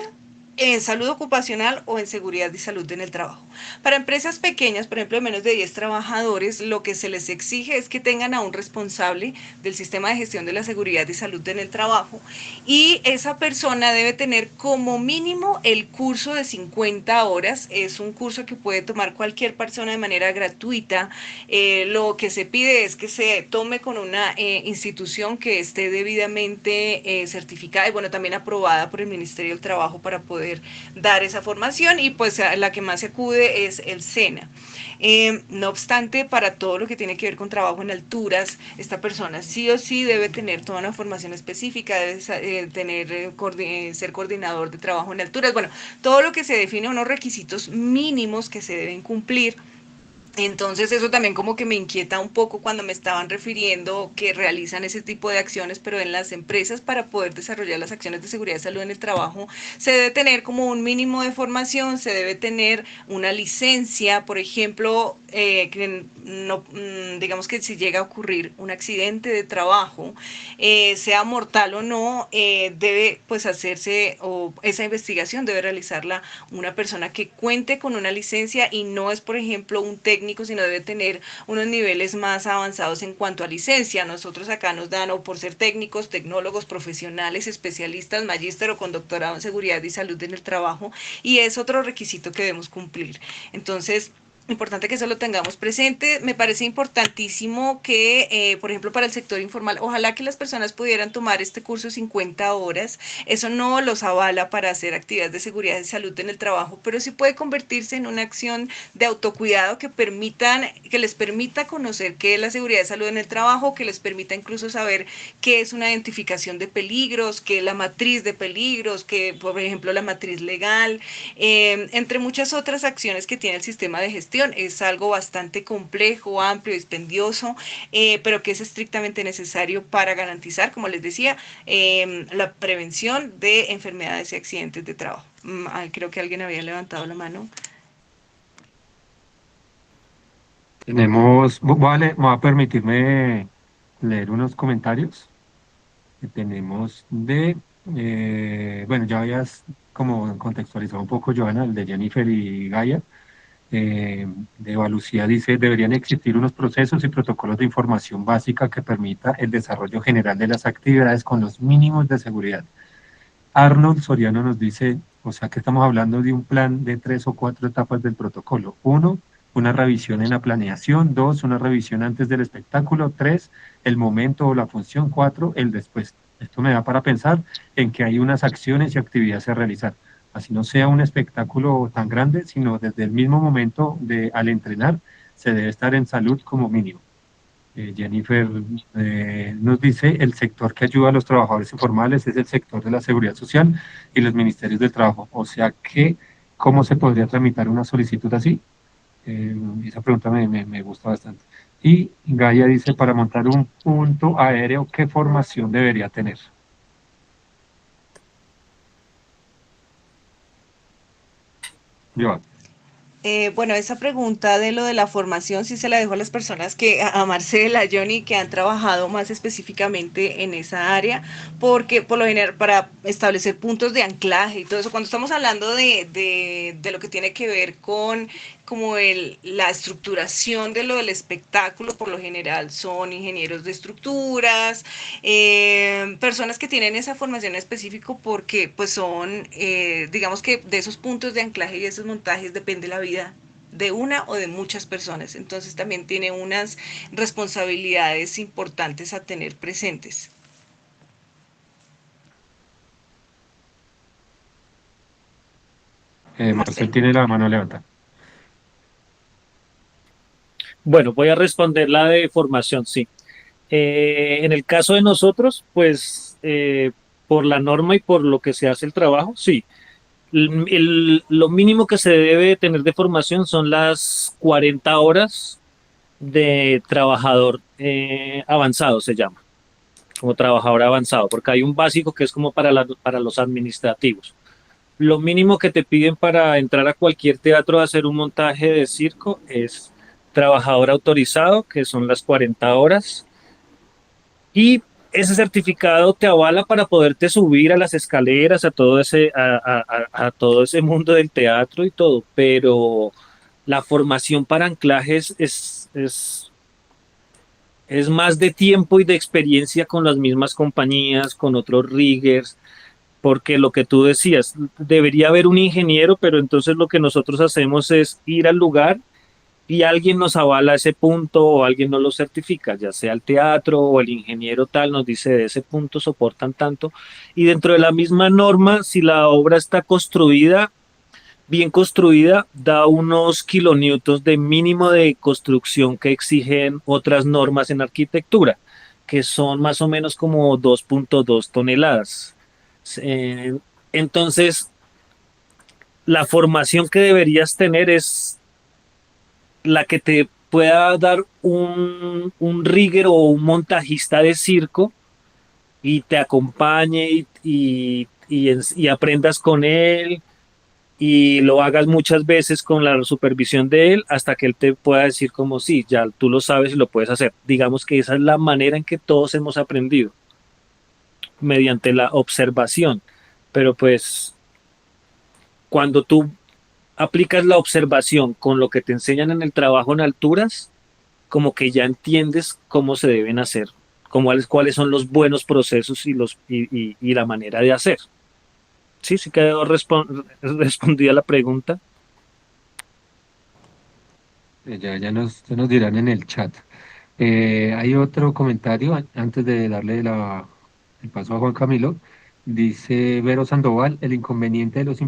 en salud ocupacional o en seguridad y salud en el trabajo. Para empresas pequeñas, por ejemplo, de menos de 10 trabajadores, lo que se les exige es que tengan a un responsable del sistema de gestión de la seguridad y salud en el trabajo y esa persona debe tener como mínimo el curso de 50 horas. Es un curso que puede tomar cualquier persona de manera gratuita. Lo que se pide es que se tome con una institución que esté debidamente certificada y bueno, también aprobada por el Ministerio del Trabajo para poder dar esa formación y pues a la que más se acude es el SENA. No obstante, para todo lo que tiene que ver con trabajo en alturas, esta persona sí o sí debe tener toda una formación específica, debe ser coordinador de trabajo en alturas, bueno, todo lo que se define unos requisitos mínimos que se deben cumplir. Entonces eso también como que me inquieta un poco cuando me estaban refiriendo que realizan ese tipo de acciones, pero en las empresas para poder desarrollar las acciones de seguridad y salud en el trabajo se debe tener como un mínimo de formación, se debe tener una licencia, por ejemplo, que no, digamos que si llega a ocurrir un accidente de trabajo, sea mortal o no, debe pues hacerse o esa investigación debe realizarla una persona que cuente con una licencia y no es, por ejemplo, un técnico, sino debe tener unos niveles más avanzados en cuanto a licencia. Nosotros acá nos dan, o por ser técnicos, tecnólogos, profesionales, especialistas, magíster o con doctorado en seguridad y salud en el trabajo, y es otro requisito que debemos cumplir. Entonces, importante que eso lo tengamos presente. Me parece importantísimo que, por ejemplo, para el sector informal, ojalá que las personas pudieran tomar este curso 50 horas. Eso no los avala para hacer actividades de seguridad y salud en el trabajo, pero sí puede convertirse en una acción de autocuidado que les permita conocer qué es la seguridad y salud en el trabajo, que les permita incluso saber qué es una identificación de peligros, qué es la matriz de peligros, que por ejemplo la matriz legal, entre muchas otras acciones que tiene el sistema de gestión. Es algo bastante complejo, amplio, dispendioso, pero que es estrictamente necesario para garantizar, como les decía, la prevención de enfermedades y accidentes de trabajo. Creo que alguien había levantado la mano. Voy a permitirme leer unos comentarios que tenemos bueno, ya habías como contextualizado un poco, Joana, el de Jennifer y Gaia. De Eva Lucía dice, deberían existir unos procesos y protocolos de información básica que permita el desarrollo general de las actividades con los mínimos de seguridad. Arnold Soriano nos dice, o sea que estamos hablando de un plan de 3 o 4 etapas del protocolo. 1, una revisión en la planeación. 2, una revisión antes del espectáculo. 3, el momento o la función. 4, el después. Esto me da para pensar en que hay unas acciones y actividades a realizar. Así no sea un espectáculo tan grande, sino desde el mismo momento al entrenar se debe estar en salud como mínimo. Jennifer nos dice, el sector que ayuda a los trabajadores informales es el sector de la seguridad social y los ministerios del trabajo. O sea que, ¿cómo se podría tramitar una solicitud así? Esa pregunta me gusta bastante. Y Gaia dice, para montar un punto aéreo, ¿qué formación debería tener? Joan. Bueno, esa pregunta de lo de la formación sí se la dejo a las personas que, a Marcela, a Johnny, que han trabajado más específicamente en esa área, porque por lo general para establecer puntos de anclaje y todo eso, cuando estamos hablando de lo que tiene que ver con como la estructuración de lo del espectáculo, por lo general son ingenieros de estructuras, personas que tienen esa formación específica porque pues son, digamos que de esos puntos de anclaje y de esos montajes depende la vida de una o de muchas personas. Entonces también tiene unas responsabilidades importantes a tener presentes. Marcel tiene la mano levantada. Bueno, voy a responder la de formación, sí. En el caso de nosotros, pues por la norma y por lo que se hace el trabajo, sí. Lo mínimo que se debe tener de formación son las 40 horas de trabajador avanzado, se llama. como trabajador avanzado, porque hay un básico que es como para los administrativos. Lo mínimo que te piden para entrar a cualquier teatro a hacer un montaje de circo es trabajador autorizado, que son las 40 horas, y ese certificado te avala para poderte subir a las escaleras, a todo ese mundo del teatro y todo, pero la formación para anclajes es más de tiempo y de experiencia con las mismas compañías, con otros riggers, porque lo que tú decías, debería haber un ingeniero, pero entonces lo que nosotros hacemos es ir al lugar y alguien nos avala ese punto o alguien nos lo certifica, ya sea el teatro o el ingeniero tal, nos dice de ese punto soportan tanto. Y dentro de la misma norma, si la obra está construida, bien construida, da unos kilonewtons de mínimo de construcción que exigen otras normas en arquitectura, que son más o menos como 2.2 toneladas. Eh, entonces, la formación que deberías tener es la que te pueda dar un rigger o un montajista de circo y te acompañe y aprendas con él y lo hagas muchas veces con la supervisión de él hasta que él te pueda decir como sí, ya tú lo sabes y lo puedes hacer. Digamos que esa es la manera en que todos hemos aprendido, mediante la observación. Pero pues cuando tú aplicas la observación con lo que te enseñan en el trabajo en alturas, como que ya entiendes cómo se deben hacer, cuáles son los buenos procesos y la manera de hacer. Sí, sí quedó respondida la pregunta. Ya nos dirán en el chat. Hay otro comentario antes de darle el paso a Juan Camilo. Dice Vero Sandoval, el inconveniente de los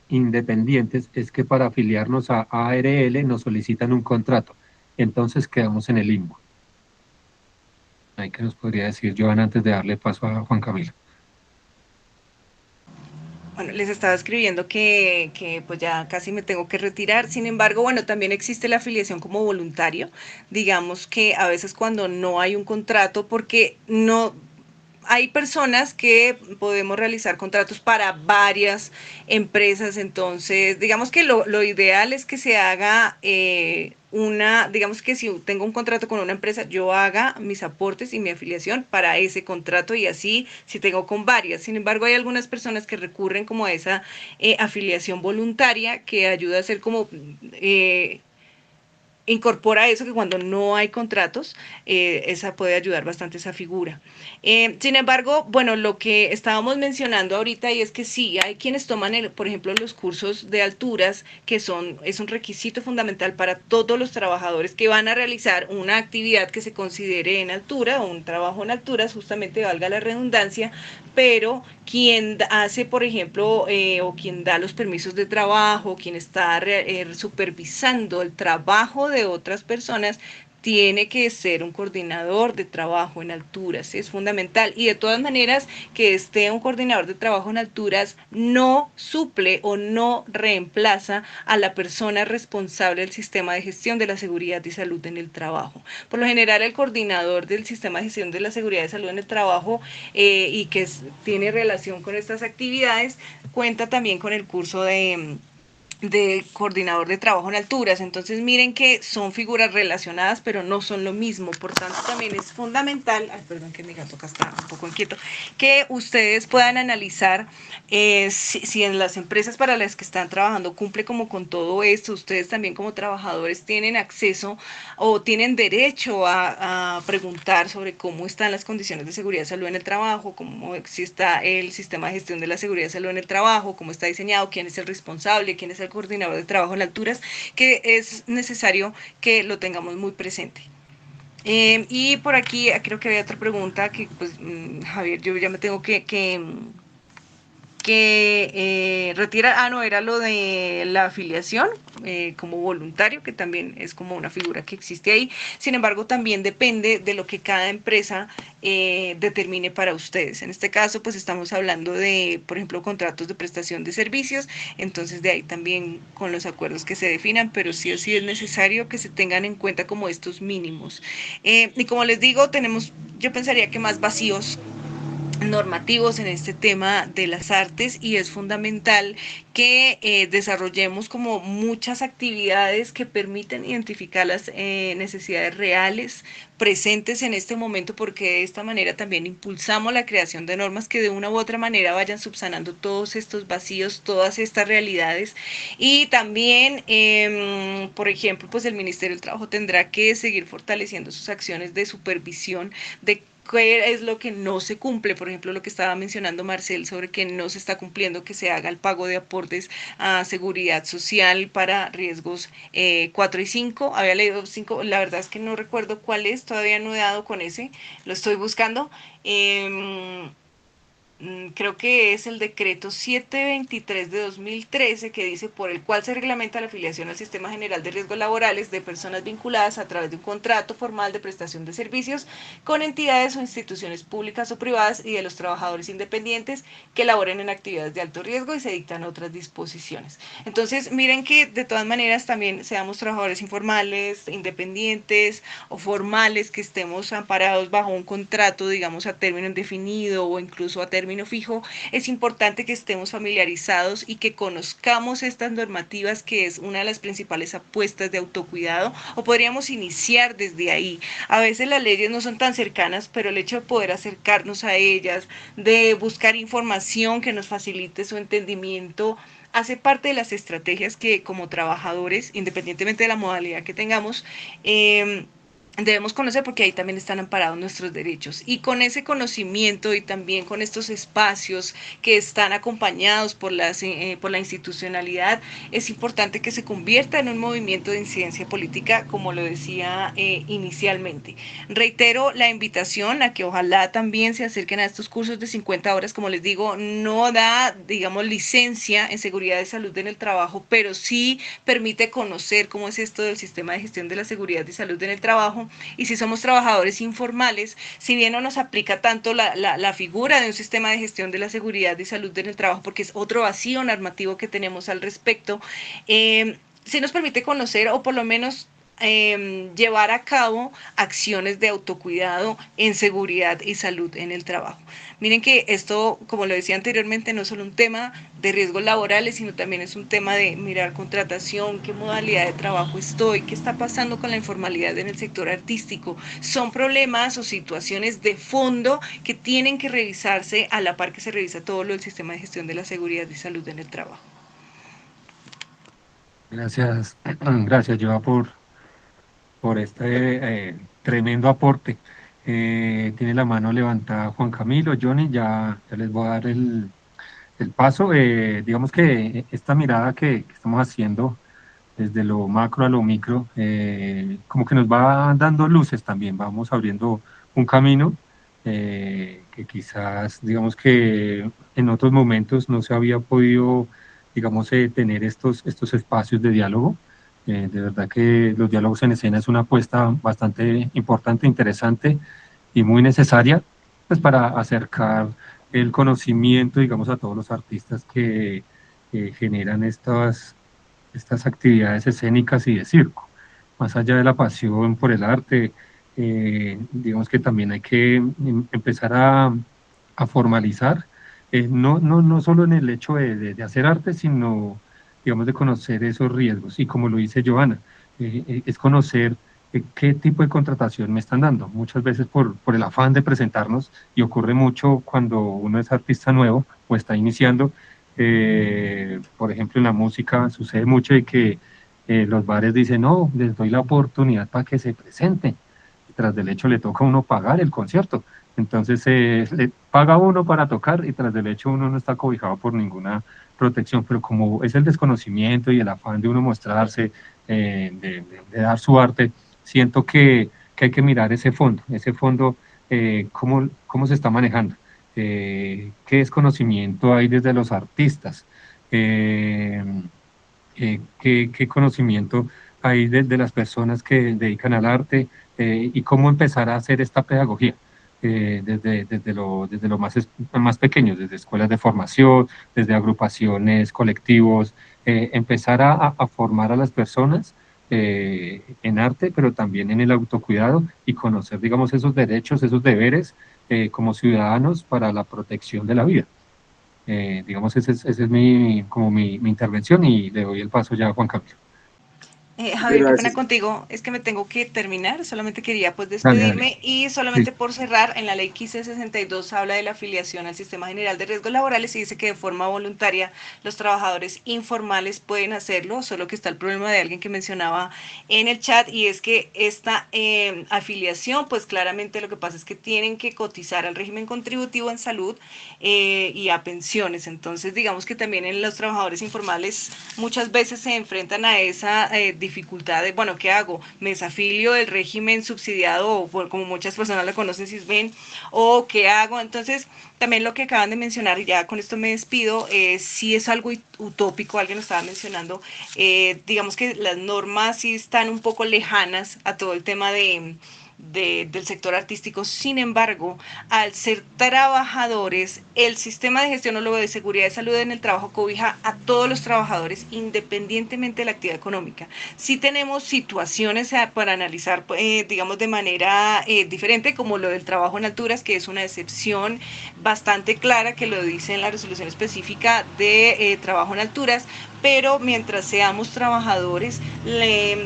independientes es que para afiliarnos a ARL nos solicitan un contrato. Entonces quedamos en el limbo. Ahí que nos podría decir Joan antes de darle paso a Juan Camilo. Bueno, les estaba escribiendo que pues ya casi me tengo que retirar. Sin embargo, bueno, también existe la afiliación como voluntario. Digamos que a veces cuando no hay un contrato, porque no hay personas que podemos realizar contratos para varias empresas, entonces digamos que lo ideal es que se haga digamos que si tengo un contrato con una empresa, yo haga mis aportes y mi afiliación para ese contrato y así si tengo con varias. Sin embargo, hay algunas personas que recurren como a esa afiliación voluntaria que ayuda a ser como incorpora eso que cuando no hay contratos, esa puede ayudar bastante esa figura. Sin embargo, bueno, lo que estábamos mencionando ahorita y es que sí, hay quienes toman, por ejemplo, los cursos de alturas, que es un requisito fundamental para todos los trabajadores que van a realizar una actividad que se considere en altura o un trabajo en alturas, justamente valga la redundancia, pero quien hace, por ejemplo, o quien da los permisos de trabajo, quien está supervisando el trabajo de otras personas, tiene que ser un coordinador de trabajo en alturas, es fundamental. Y de todas maneras, que esté un coordinador de trabajo en alturas no suple o no reemplaza a la persona responsable del sistema de gestión de la seguridad y salud en el trabajo. Por lo general, el coordinador del sistema de gestión de la seguridad y salud en el trabajo y que tiene relación con estas actividades, cuenta también con el curso de coordinador de trabajo en alturas. Entonces miren que son figuras relacionadas, pero no son lo mismo. Por tanto, también es fundamental, ay, perdón que mi gato acá está un poco inquieto, que ustedes puedan analizar si en las empresas para las que están trabajando cumple como con todo esto. Ustedes también como trabajadores tienen acceso o tienen derecho a preguntar sobre cómo están las condiciones de seguridad y salud en el trabajo, cómo si está el sistema de gestión de la seguridad y salud en el trabajo, cómo está diseñado, quién es el responsable, quién es el coordinador de trabajo en alturas, que es necesario que lo tengamos muy presente. Y por aquí creo que había otra pregunta que pues Javier, yo ya me tengo que retira, no, era lo de la afiliación como voluntario, que también es como una figura que existe ahí. Sin embargo, también depende de lo que cada empresa determine para ustedes. En este caso, pues estamos hablando de, por ejemplo, contratos de prestación de servicios, entonces de ahí también con los acuerdos que se definan, pero sí o sí es necesario que se tengan en cuenta como estos mínimos. Y como les digo, tenemos, yo pensaría que más vacíos normativos en este tema de las artes, y es fundamental que desarrollemos como muchas actividades que permiten identificar las necesidades reales presentes en este momento, porque de esta manera también impulsamos la creación de normas que de una u otra manera vayan subsanando todos estos vacíos, todas estas realidades. Y también, por ejemplo, pues el Ministerio del Trabajo tendrá que seguir fortaleciendo sus acciones de supervisión de qué es lo que no se cumple, por ejemplo, lo que estaba mencionando Marcel sobre que no se está cumpliendo, que se haga el pago de aportes a seguridad social para riesgos 4 y 5, había leído 5, la verdad es que no recuerdo cuál es, todavía no he dado con ese, lo estoy buscando. Creo que es el decreto 723 de 2013, que dice por el cual se reglamenta la afiliación al Sistema General de Riesgos Laborales de personas vinculadas a través de un contrato formal de prestación de servicios con entidades o instituciones públicas o privadas y de los trabajadores independientes que laboren en actividades de alto riesgo, y se dictan otras disposiciones. Entonces, miren que de todas maneras también seamos trabajadores informales, independientes o formales, que estemos amparados bajo un contrato, digamos, a término indefinido o incluso a término fijo, es importante que estemos familiarizados y que conozcamos estas normativas, que es una de las principales apuestas de autocuidado, o podríamos iniciar desde ahí. A veces las leyes no son tan cercanas, pero el hecho de poder acercarnos a ellas, de buscar información que nos facilite su entendimiento, hace parte de las estrategias que como trabajadores, independientemente de la modalidad que tengamos, debemos conocer, porque ahí también están amparados nuestros derechos. Y con ese conocimiento y también con estos espacios que están acompañados por la institucionalidad, es importante que se convierta en un movimiento de incidencia política, como lo decía inicialmente. Reitero la invitación a que ojalá también se acerquen a estos cursos de 50 horas. Como les digo, no da, digamos, licencia en seguridad de salud en el trabajo, pero sí permite conocer cómo es esto del sistema de gestión de la seguridad y salud en el trabajo. Y si somos trabajadores informales, si bien no nos aplica tanto la figura de un sistema de gestión de la seguridad y salud en el trabajo, porque es otro vacío normativo que tenemos al respecto, sí nos permite conocer, o por lo menos llevar a cabo acciones de autocuidado en seguridad y salud en el trabajo. Miren que esto, como lo decía anteriormente, no es solo un tema de riesgos laborales, sino también es un tema de mirar contratación, qué modalidad de trabajo estoy, qué está pasando con la informalidad en el sector artístico. Son problemas o situaciones de fondo que tienen que revisarse a la par que se revisa todo lo del sistema de gestión de la seguridad y salud en el trabajo. Gracias, gracias, Joa, por este tremendo aporte. Tiene la mano levantada Juan Camilo, Johnny, ya les voy a dar el paso. Digamos que esta mirada que estamos haciendo desde lo macro a lo micro, como que nos va dando luces también, vamos abriendo un camino que quizás, digamos que en otros momentos no se había podido, digamos, tener estos espacios de diálogo. De verdad que los diálogos en escena es una apuesta bastante importante, interesante y muy necesaria, pues para acercar el conocimiento, digamos, a todos los artistas que generan estas actividades escénicas y de circo. Más allá de la pasión por el arte, digamos que también hay que empezar a formalizar, no solo en el hecho de hacer arte, sino, digamos, de conocer esos riesgos. Y como lo dice Johanna, es conocer qué tipo de contratación me están dando. Muchas veces por el afán de presentarnos, y ocurre mucho cuando uno es artista nuevo o está iniciando, por ejemplo, en la música sucede mucho de que los bares dicen, no, les doy la oportunidad para que se presenten. Y tras del hecho le toca a uno pagar el concierto. Entonces le paga uno para tocar y tras del hecho uno no está cobijado por ninguna protección, pero como es el desconocimiento y el afán de uno mostrarse, de dar su arte, siento que hay que mirar ese fondo cómo se está manejando. ¿Qué desconocimiento hay desde los artistas? ¿Qué conocimiento hay de las personas que dedican al arte y cómo empezar a hacer esta pedagogía desde lo más pequeño, desde escuelas de formación, desde agrupaciones, colectivos, empezar a formar a las personas en arte, pero también en el autocuidado y conocer, digamos, esos derechos, esos deberes como ciudadanos para la protección de la vida. Digamos, ese es mi intervención y le doy el paso ya a Juan Camilo. Javier, qué pena Gracias. contigo, es que me tengo que terminar, solamente quería pues Dale, dale. despedirme y solamente Listo. por cerrar, en la ley 1562 habla de la afiliación al Sistema General de Riesgos Laborales y dice que de forma voluntaria los trabajadores informales pueden hacerlo, solo que está el problema de alguien que mencionaba en el chat y es que esta afiliación pues claramente lo que pasa es que tienen que cotizar al régimen contributivo en salud y a pensiones, entonces digamos que también en los trabajadores informales muchas veces se enfrentan a esa dificultad de, bueno, ¿qué hago? ¿Me desafilio del régimen subsidiado o como muchas personas lo conocen, SISBEN? ¿O qué hago? Entonces, también lo que acaban de mencionar, y ya con esto me despido, si es algo utópico, alguien lo estaba mencionando, digamos que las normas sí están un poco lejanas a todo el tema del sector artístico. Sin embargo, al ser trabajadores, el sistema de gestión o de seguridad de salud en el trabajo cobija a todos los trabajadores independientemente de la actividad económica. Sí tenemos situaciones para analizar, digamos, de manera diferente, como lo del trabajo en alturas, que es una excepción bastante clara que lo dice en la resolución específica de trabajo en alturas, pero mientras seamos trabajadores,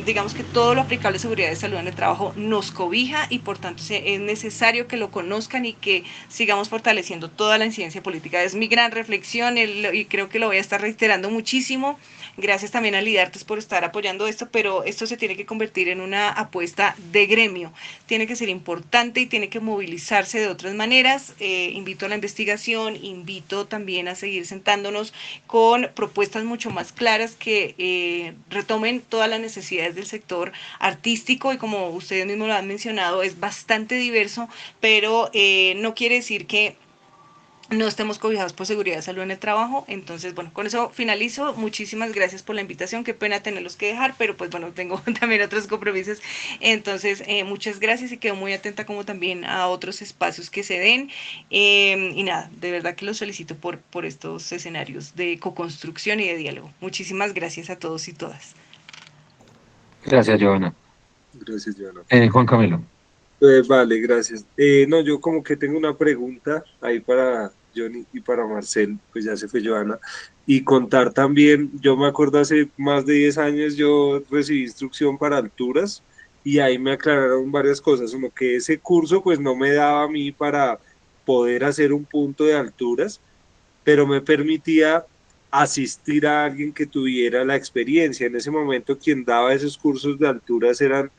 digamos que todo lo aplicable a seguridad de salud en el trabajo nos cobija y por tanto es necesario que lo conozcan y que sigamos fortaleciendo toda la incidencia política. Es mi gran reflexión y creo que lo voy a estar reiterando muchísimo. Gracias también a Lidartes por estar apoyando esto, pero esto se tiene que convertir en una apuesta de gremio. Tiene que ser importante y tiene que movilizarse de otras maneras. Invito a la investigación, invito también a seguir sentándonos con propuestas mucho más claras que retomen todas las necesidades del sector artístico y como ustedes mismos lo han mencionado, es bastante diverso, pero no quiere decir que no estemos cobijados por seguridad de salud en el trabajo. Entonces, bueno, con eso finalizo. Muchísimas gracias por la invitación. Qué pena tenerlos que dejar, pero pues bueno, tengo también otros compromisos. Entonces, muchas gracias y quedo muy atenta como también a otros espacios que se den. Y nada, de verdad que los felicito por estos escenarios de co-construcción y de diálogo. Muchísimas gracias a todos y todas. Gracias, Joana. Gracias, Joana. Juan Camilo. Vale, gracias. No, yo como que tengo una pregunta ahí para Johnny y para Marcel, pues ya se fue Joana, y contar también, yo me acuerdo hace más de 10 años yo recibí instrucción para alturas y ahí me aclararon varias cosas, como que ese curso pues no me daba a mí para poder hacer un punto de alturas, pero me permitía asistir a alguien que tuviera la experiencia. En ese momento quien daba esos cursos de alturas eran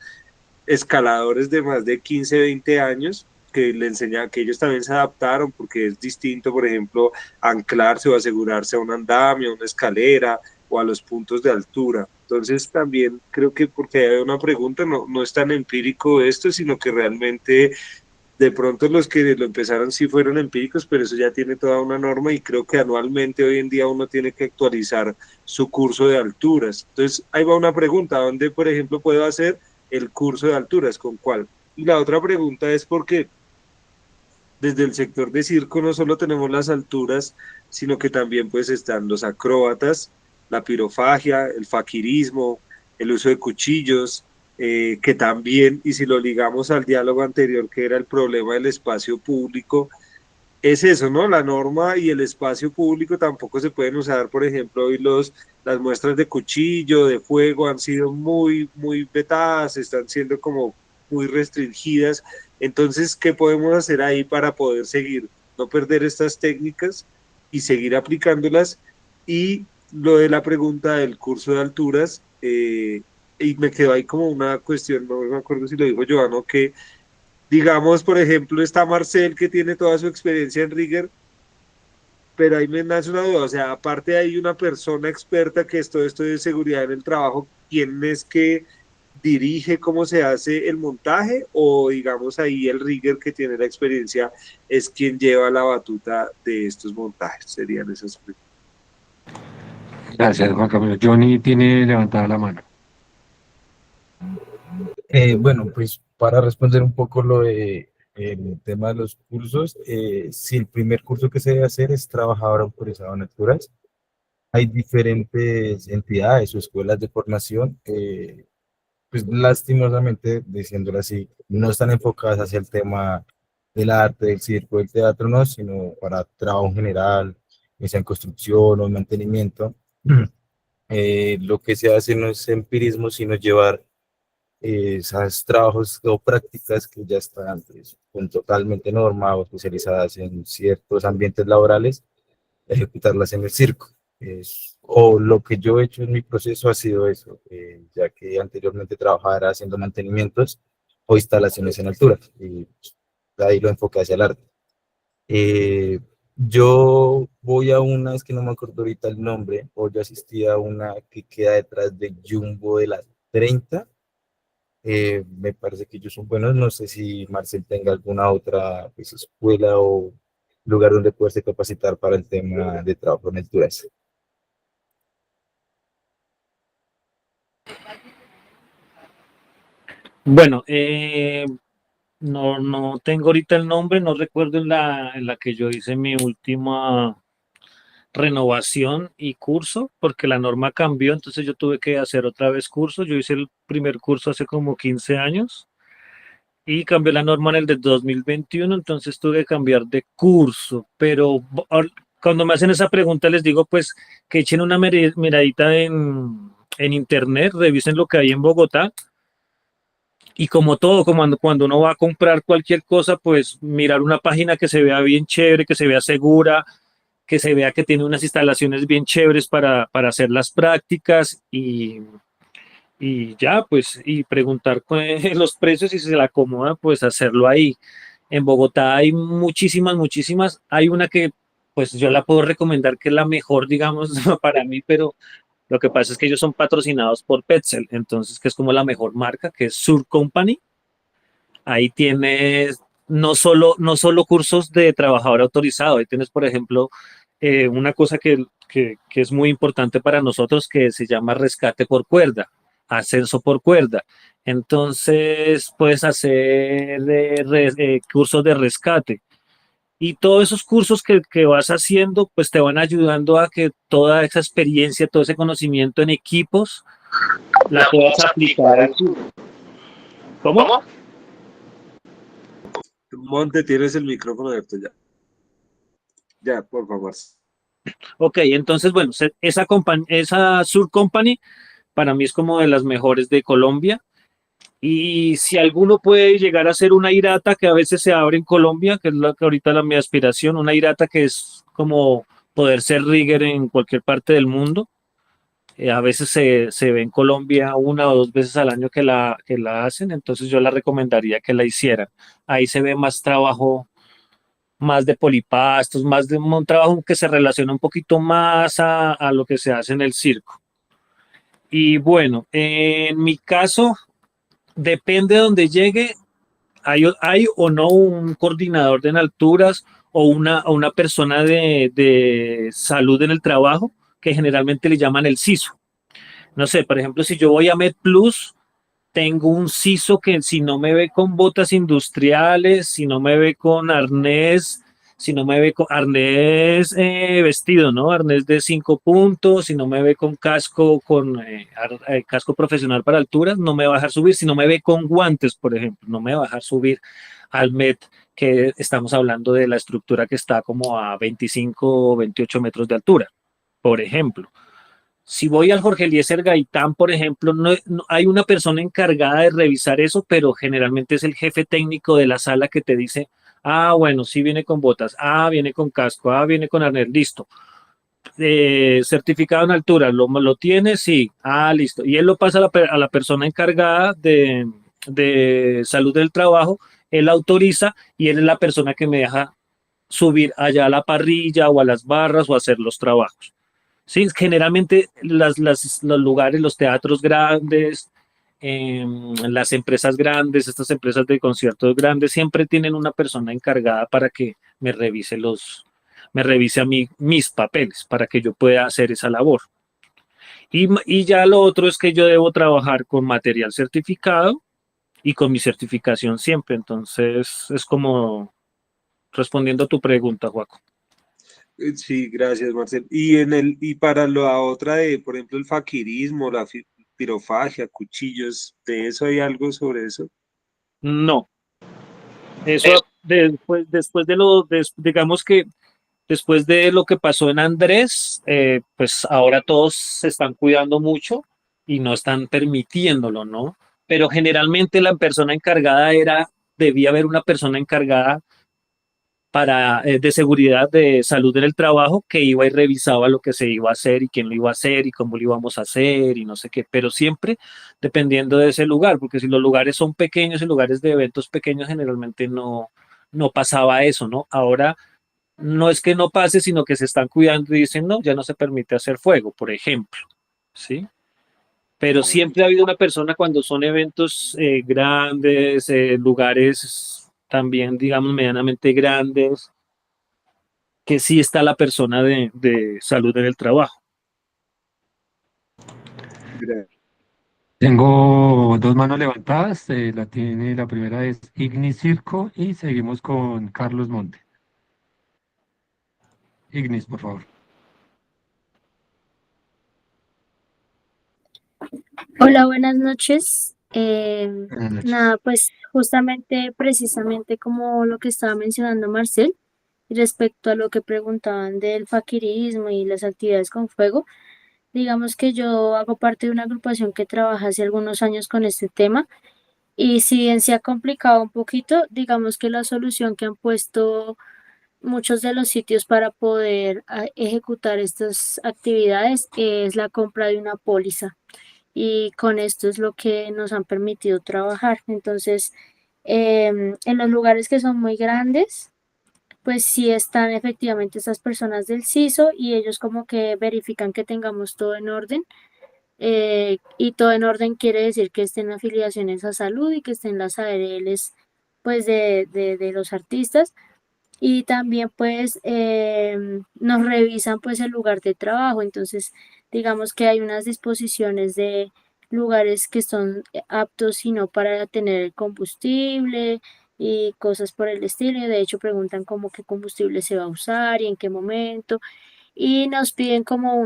escaladores de más de 15, 20 años que le enseñaban, que ellos también se adaptaron porque es distinto, por ejemplo, anclarse o asegurarse a un andamio, a una escalera o a los puntos de altura. Entonces también creo que porque hay una pregunta, no es tan empírico esto, sino que realmente de pronto los que lo empezaron sí fueron empíricos, pero eso ya tiene toda una norma y creo que anualmente hoy en día uno tiene que actualizar su curso de alturas. Entonces, ahí va una pregunta, ¿dónde, por ejemplo, puedo hacer el curso de alturas? ¿Con cuál? Y la otra pregunta es porque desde el sector de circo no solo tenemos las alturas, sino que también pues están los acróbatas, la pirofagia, el faquirismo, el uso de cuchillos, que también, y si lo ligamos al diálogo anterior, que era el problema del espacio público, es eso, ¿no? La norma y el espacio público tampoco se pueden usar, por ejemplo, hoy las muestras de cuchillo, de fuego han sido muy vetadas, están siendo como muy restringidas. Entonces, ¿qué podemos hacer ahí para poder seguir, no perder estas técnicas y seguir aplicándolas? Y lo de la pregunta del curso de alturas, y me quedó ahí como una cuestión, no me acuerdo si lo dijo Joano, que digamos, por ejemplo, está Marcel que tiene toda su experiencia en Rigger, pero ahí me nace una duda, o sea, aparte hay una persona experta que es todo esto de seguridad en el trabajo, ¿quién es que dirige cómo se hace el montaje o digamos ahí el rigger que tiene la experiencia es quien lleva la batuta de estos montajes? Serían esas preguntas. Gracias, Juan Camilo. Johnny tiene levantada la mano. Bueno, pues para responder un poco lo de el tema de los cursos, si el primer curso que se debe hacer es trabajador autorizado en alturas, hay diferentes entidades o escuelas de formación, pues lastimosamente, diciéndolo así, no están enfocadas hacia el tema del arte, del circo, del teatro, no, sino para trabajo en general, ya sea en construcción o en mantenimiento. Lo que se hace no es empirismo, sino llevar esos trabajos o prácticas que ya están pues, con totalmente norma o especializadas en ciertos ambientes laborales, ejecutarlas en el circo. O lo que yo he hecho en mi proceso ha sido eso, ya que anteriormente trabajaba era haciendo mantenimientos o instalaciones en altura, y de ahí lo enfoqué hacia el arte. Yo voy a una, es que no me acuerdo ahorita el nombre, o yo asistí a una que queda detrás de Jumbo de la 30. Me parece que ellos son buenos. No sé si Marcel tenga alguna otra pues, escuela o lugar donde poderse capacitar para el tema de trabajo en alturas. Bueno, no tengo ahorita el nombre, no recuerdo en la que yo hice mi última renovación y curso, porque la norma cambió, entonces yo tuve que hacer otra vez curso. Yo hice el primer curso hace como 15 años y cambió la norma en el de 2021, entonces tuve que cambiar de curso, pero cuando me hacen esa pregunta les digo pues que echen una miradita en internet, revisen lo que hay en Bogotá. Y como todo, como cuando uno va a comprar cualquier cosa, pues mirar una página que se vea bien chévere, que se vea segura, que se vea que tiene unas instalaciones bien chéveres para hacer las prácticas y ya, pues, y preguntar los precios y si se le acomoda, pues hacerlo ahí. En Bogotá hay muchísimas. Hay una que, pues, yo la puedo recomendar que es la mejor, digamos, para mí, pero lo que pasa es que ellos son patrocinados por Petzl, entonces, que es como la mejor marca, que es Sur Company. Ahí tienes no solo cursos de trabajador autorizado, ahí tienes, por ejemplo, una cosa que es muy importante para nosotros que se llama rescate por cuerda, ascenso por cuerda. Entonces, puedes hacer cursos de rescate. Y todos esos cursos que vas haciendo, pues te van ayudando a que toda esa experiencia, todo ese conocimiento en equipos, la puedas aplicar. ¿Cómo? Monte, tienes el micrófono abierto ya. Ya, por favor. Ok, entonces, bueno, esa Sur Company para mí es como de las mejores de Colombia. Y si alguno puede llegar a ser una IRATA que a veces se abre en Colombia, que es la que ahorita mi aspiración, una IRATA que es como poder ser rigger en cualquier parte del mundo. A veces se ve en Colombia una o dos veces al año que la hacen, entonces yo la recomendaría que la hicieran. Ahí se ve más trabajo, más de polipastos, más de un trabajo que se relaciona un poquito más a lo que se hace en el circo. Y bueno, en mi caso, depende de donde llegue, hay o no un coordinador de en alturas o una persona de salud en el trabajo que generalmente le llaman el CISO. No sé, por ejemplo, si yo voy a MedPlus, tengo un CISO que si no me ve con botas industriales, si no me ve con arnés, si no me ve con arnés vestido, ¿no? Arnés de 5 puntos, si no me ve con casco, con casco profesional para alturas, no me va a dejar subir. Si no me ve con guantes, por ejemplo, no me va a dejar subir al MED, que estamos hablando de la estructura que está como a 25 o 28 metros de altura, por ejemplo. Si voy al Jorge Eliezer Gaitán, por ejemplo, no hay una persona encargada de revisar eso, pero generalmente es el jefe técnico de la sala que te dice, ah, bueno, sí viene con botas, ah, viene con casco, ah, viene con arnés, listo. Certificado en altura, ¿lo tiene? Sí, ah, listo. Y él lo pasa a la persona encargada de salud del trabajo, él autoriza y él es la persona que me deja subir allá a la parrilla o a las barras o hacer los trabajos. Sí, generalmente los lugares, los teatros grandes, las empresas grandes, estas empresas de conciertos grandes, siempre tienen una persona encargada para que me revise a mí mis papeles, para que yo pueda hacer esa labor. Y ya lo otro es que yo debo trabajar con material certificado y con mi certificación siempre. Entonces, es como respondiendo a tu pregunta, Joaco. Sí, gracias, Marcel. Y para la otra de, por ejemplo, el faquirismo, la pirofagia, cuchillos, ¿de eso hay algo sobre eso? No, eso después de digamos que después de lo que pasó en Andrés, pues ahora todos se están cuidando mucho y no están permitiéndolo, ¿no? Pero generalmente la persona encargada debía haber una persona encargada de seguridad de salud en el trabajo que iba y revisaba lo que se iba a hacer y quién lo iba a hacer y cómo lo íbamos a hacer y no sé qué, pero siempre dependiendo de ese lugar, porque si los lugares son pequeños y lugares de eventos pequeños generalmente no pasaba eso, ¿no? Ahora no es que no pase, sino que se están cuidando y dicen, no, ya no se permite hacer fuego, por ejemplo, ¿sí? Pero siempre ha habido una persona cuando son eventos grandes, lugares también, digamos, medianamente grandes, que sí está la persona de salud en el trabajo. Tengo dos manos levantadas, la primera es Ignis Circo y seguimos con Carlos Monte. Ignis, por favor. Hola, buenas noches. Buenas noches. Nada, pues justamente, precisamente como lo que estaba mencionando Marcel, respecto a lo que preguntaban del faquirismo y las actividades con fuego, digamos que yo hago parte de una agrupación que trabaja hace algunos años con este tema y si bien se ha complicado un poquito, digamos que la solución que han puesto muchos de los sitios para poder ejecutar estas actividades es la compra de una póliza y con esto es lo que nos han permitido trabajar. Entonces, en los lugares que son muy grandes, pues sí están efectivamente esas personas del CISO y ellos como que verifican que tengamos todo en orden. Y todo en orden quiere decir que estén afiliaciones a salud y que estén las ARLs pues de los artistas y también pues nos revisan pues el lugar de trabajo, entonces digamos que hay unas disposiciones de lugares que son aptos y no para tener el combustible y cosas por el estilo, y de hecho preguntan como qué combustible se va a usar y en qué momento y nos piden como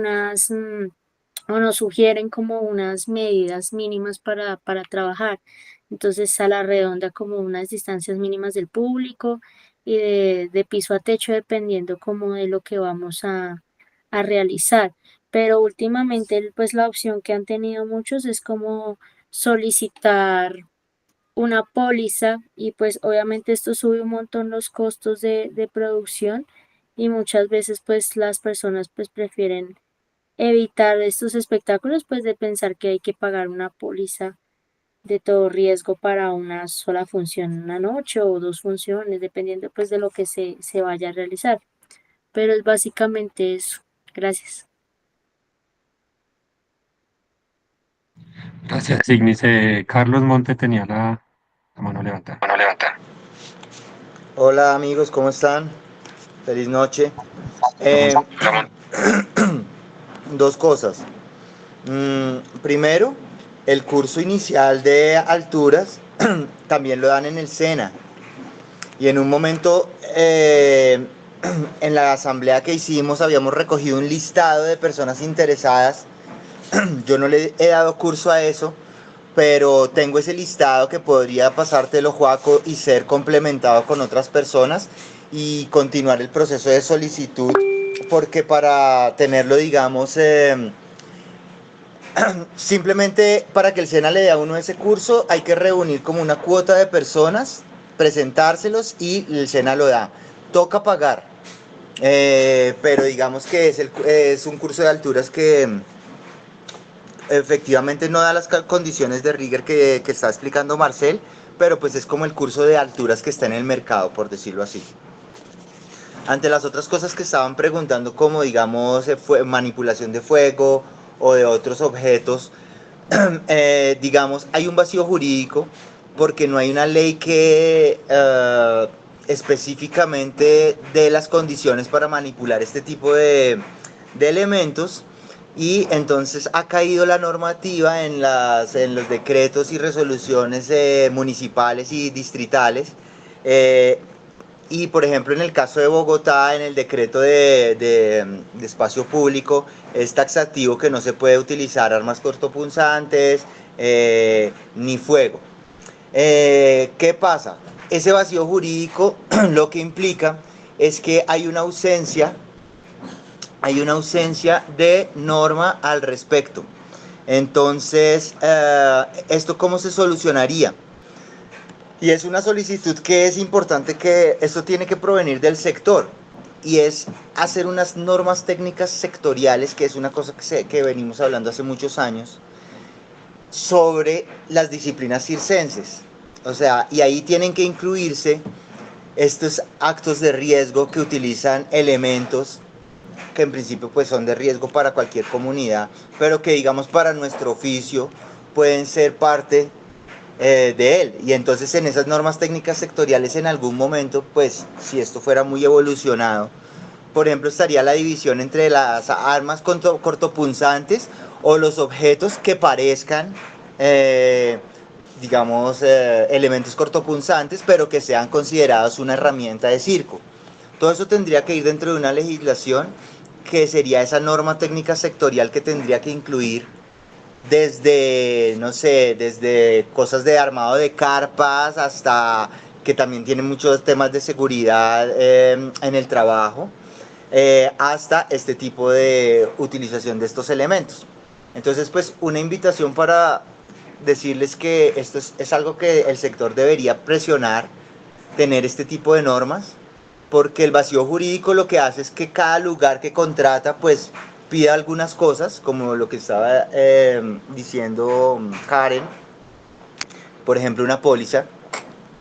o nos sugieren como unas medidas mínimas para trabajar. Entonces, a la redonda como unas distancias mínimas del público y de piso a techo dependiendo como de lo que vamos a realizar. Pero últimamente, pues la opción que han tenido muchos es como solicitar una póliza y pues obviamente esto sube un montón los costos de producción y muchas veces pues las personas pues prefieren evitar estos espectáculos, pues de pensar que hay que pagar una póliza de todo riesgo para una sola función, una noche o dos funciones, dependiendo pues de lo que se vaya a realizar. Pero es básicamente eso. Gracias. Gracias, Ignis. Carlos Monte tenía la mano levantada. Hola amigos, ¿cómo están? Feliz noche. Dos cosas. Primero, el curso inicial de alturas también lo dan en el SENA. Y en un momento, en la asamblea que hicimos, habíamos recogido un listado de personas interesadas. Yo no le he dado curso a eso, pero tengo ese listado que podría pasártelo, Joaco, y ser complementado con otras personas y continuar el proceso de solicitud, porque para tenerlo, digamos, simplemente para que el SENA le dé a uno ese curso, hay que reunir como una cuota de personas, presentárselos y el SENA lo da. Toca pagar, pero digamos que es un curso de alturas que efectivamente no da las condiciones de rigor que está explicando Marcel, pero pues es como el curso de alturas que está en el mercado, por decirlo así. Ante las otras cosas que estaban preguntando, como digamos manipulación de fuego o de otros objetos, digamos, hay un vacío jurídico porque no hay una ley que específicamente dé las condiciones para manipular este tipo de elementos, y entonces ha caído la normativa en los decretos y resoluciones municipales y distritales. Y por ejemplo, en el caso de Bogotá, en el decreto de espacio público, es taxativo que no se puede utilizar armas cortopunzantes ni fuego. ¿Qué pasa? Ese vacío jurídico lo que implica es que hay una ausencia de norma al respecto. Entonces, ¿esto cómo se solucionaría? Y es una solicitud que es importante, que esto tiene que provenir del sector, y es hacer unas normas técnicas sectoriales, que es una cosa que venimos hablando hace muchos años, sobre las disciplinas circenses. O sea, y ahí tienen que incluirse estos actos de riesgo que utilizan elementos que en principio pues son de riesgo para cualquier comunidad, pero que digamos para nuestro oficio pueden ser parte de él. Y entonces en esas normas técnicas sectoriales en algún momento, pues si esto fuera muy evolucionado, por ejemplo, estaría la división entre las armas cortopunzantes o los objetos que parezcan, digamos, elementos cortopunzantes, pero que sean considerados una herramienta de circo. Todo eso tendría que ir dentro de una legislación, que sería esa norma técnica sectorial que tendría que incluir desde, no sé, desde cosas de armado de carpas hasta que también tiene muchos temas de seguridad en el trabajo, hasta este tipo de utilización de estos elementos. Entonces, pues una invitación para decirles que esto es algo que el sector debería presionar, tener este tipo de normas, porque el vacío jurídico lo que hace es que cada lugar que contrata pues pida algunas cosas, como lo que estaba diciendo Karen, por ejemplo una póliza,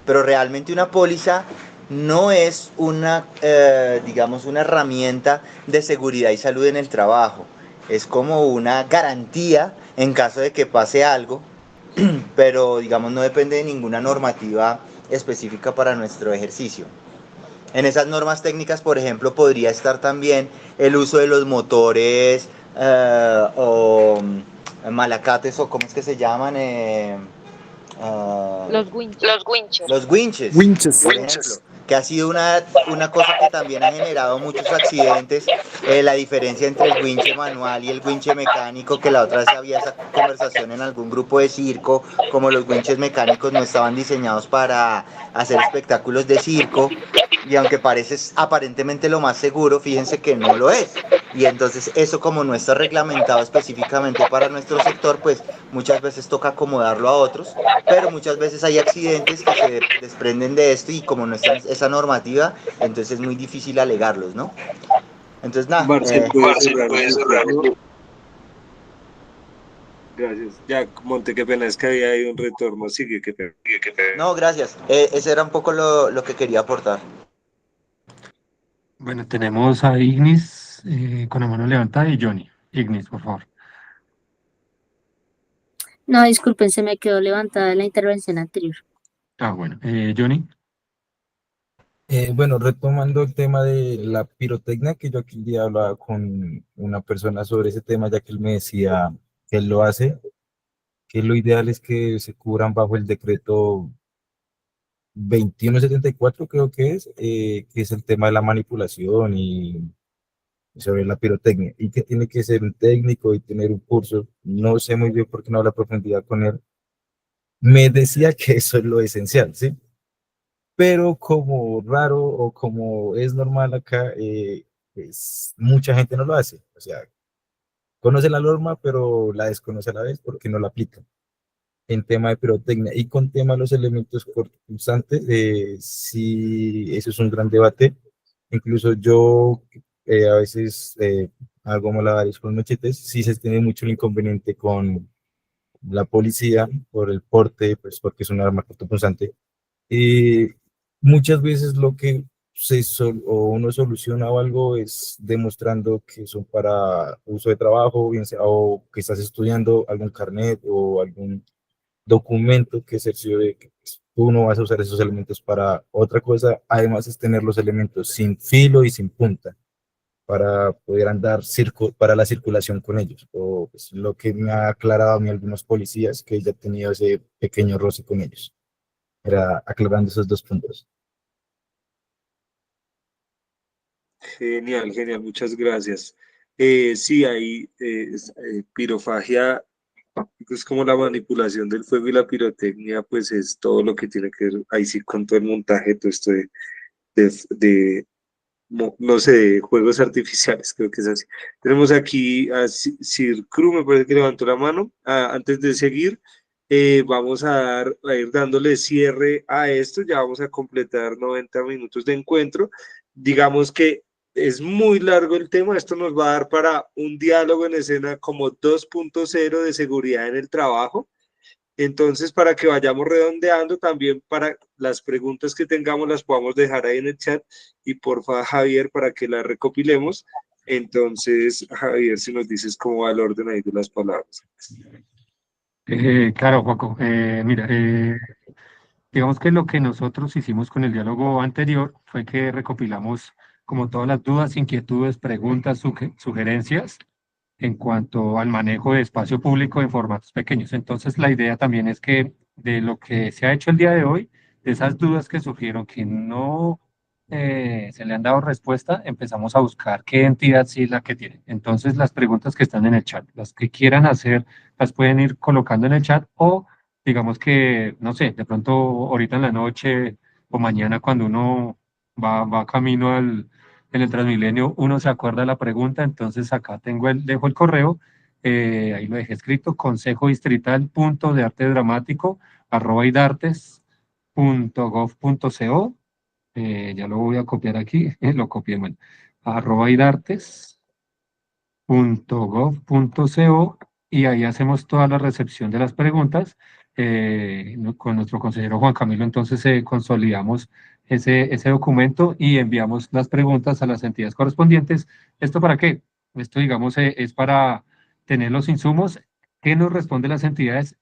pero realmente una póliza no es una, digamos, una herramienta de seguridad y salud en el trabajo, es como una garantía en caso de que pase algo, pero digamos no depende de ninguna normativa específica para nuestro ejercicio. En esas normas técnicas, por ejemplo, podría estar también el uso de los motores o malacates, o ¿cómo es que se llaman? Los winches. Los winches, por ejemplo, que ha sido una cosa que también ha generado muchos accidentes. La diferencia entre el winche manual y el winche mecánico, que la otra vez había esa conversación en algún grupo de circo, como los winches mecánicos no estaban diseñados para hacer espectáculos de circo, y aunque parece aparentemente lo más seguro, fíjense que no lo es. Y entonces eso, como no está reglamentado específicamente para nuestro sector, pues muchas veces toca acomodarlo a otros, pero muchas veces hay accidentes que se desprenden de esto, y como no está esa normativa, entonces es muy difícil alegarlos, ¿no? Entonces nada. Marcel, ¿puedes cerrar? Gracias. Ya, Monte, qué pena, es que había ahí un retorno. Sigue, qué pena. No, gracias. Ese era un poco lo que quería aportar. Bueno, tenemos a Ignis con la mano levantada y Johnny. Ignis, por favor. No, disculpen, se me quedó levantada la intervención anterior. Bueno. Johnny. Bueno, retomando el tema de la pirotecnia, que yo aquí ya hablaba con una persona sobre ese tema, ya que él me decía que él lo hace, que lo ideal es que se cubran bajo el decreto 2174, creo que es el tema de la manipulación y sobre la pirotecnia, y que tiene que ser un técnico y tener un curso. No sé muy bien por qué no habla a profundidad con él. Me decía que eso es lo esencial, ¿sí? Pero como raro o como es normal acá, pues mucha gente no lo hace. O sea, conoce la norma, pero la desconoce a la vez porque no la aplica. En tema de pirotecnia y con tema de los elementos cortopunzantes, sí, eso es un gran debate. Incluso yo a veces hago malabares con machetes, sí se tiene mucho el inconveniente con la policía por el porte, pues porque es un arma cortopunzante. Y muchas veces lo que o uno soluciona o algo es demostrando que son para uso de trabajo, bien sea, o que estás estudiando algún carnet o algún documento que cerciore que pues, tú no vas a usar esos elementos para otra cosa. Además es tener los elementos sin filo y sin punta para poder andar para la circulación con ellos, o pues, lo que me ha aclarado a mí algunos policías que ya he tenido ese pequeño roce con ellos, era aclarando esos dos puntos. Genial, genial, muchas gracias. Sí, ahí pirofagia, es como la manipulación del fuego y la pirotecnia, pues es todo lo que tiene que ver, ahí sí, con todo el montaje, todo esto de no sé, de juegos artificiales, creo que es así. Tenemos aquí a Sir Crew, me parece que levantó la mano. Antes de seguir, vamos a ir dándole cierre a esto, ya vamos a completar 90 minutos de encuentro. Digamos que es muy largo el tema, esto nos va a dar para un diálogo en escena como 2.0 de seguridad en el trabajo. Entonces, para que vayamos redondeando, también para las preguntas que tengamos las podamos dejar ahí en el chat y porfa, Javier, para que las recopilemos. Entonces, Javier, si nos dices cómo va el orden ahí de las palabras. Claro, Joaco. Mira, digamos que lo que nosotros hicimos con el diálogo anterior fue que recopilamos como todas las dudas, inquietudes, preguntas, sugerencias en cuanto al manejo de espacio público en formatos pequeños. Entonces, la idea también es que de lo que se ha hecho el día de hoy, de esas dudas que surgieron que no se le han dado respuesta, empezamos a buscar qué entidad sí es la que tiene. Entonces, las preguntas que están en el chat, las que quieran hacer, las pueden ir colocando en el chat o digamos que, no sé, de pronto ahorita en la noche o mañana cuando uno va camino en el Transmilenio, uno se acuerda la pregunta, entonces acá dejo el correo, ahí lo dejé escrito, consejo distrital punto de arte dramático @idartes.gov.co, ya lo voy a copiar aquí, lo copié mal, @idartes.gov.co y ahí hacemos toda la recepción de las preguntas. Con nuestro consejero Juan Camilo, entonces consolidamos ese documento y enviamos las preguntas a las entidades correspondientes. ¿Esto para qué? Esto, digamos, es para tener los insumos que nos responden las entidades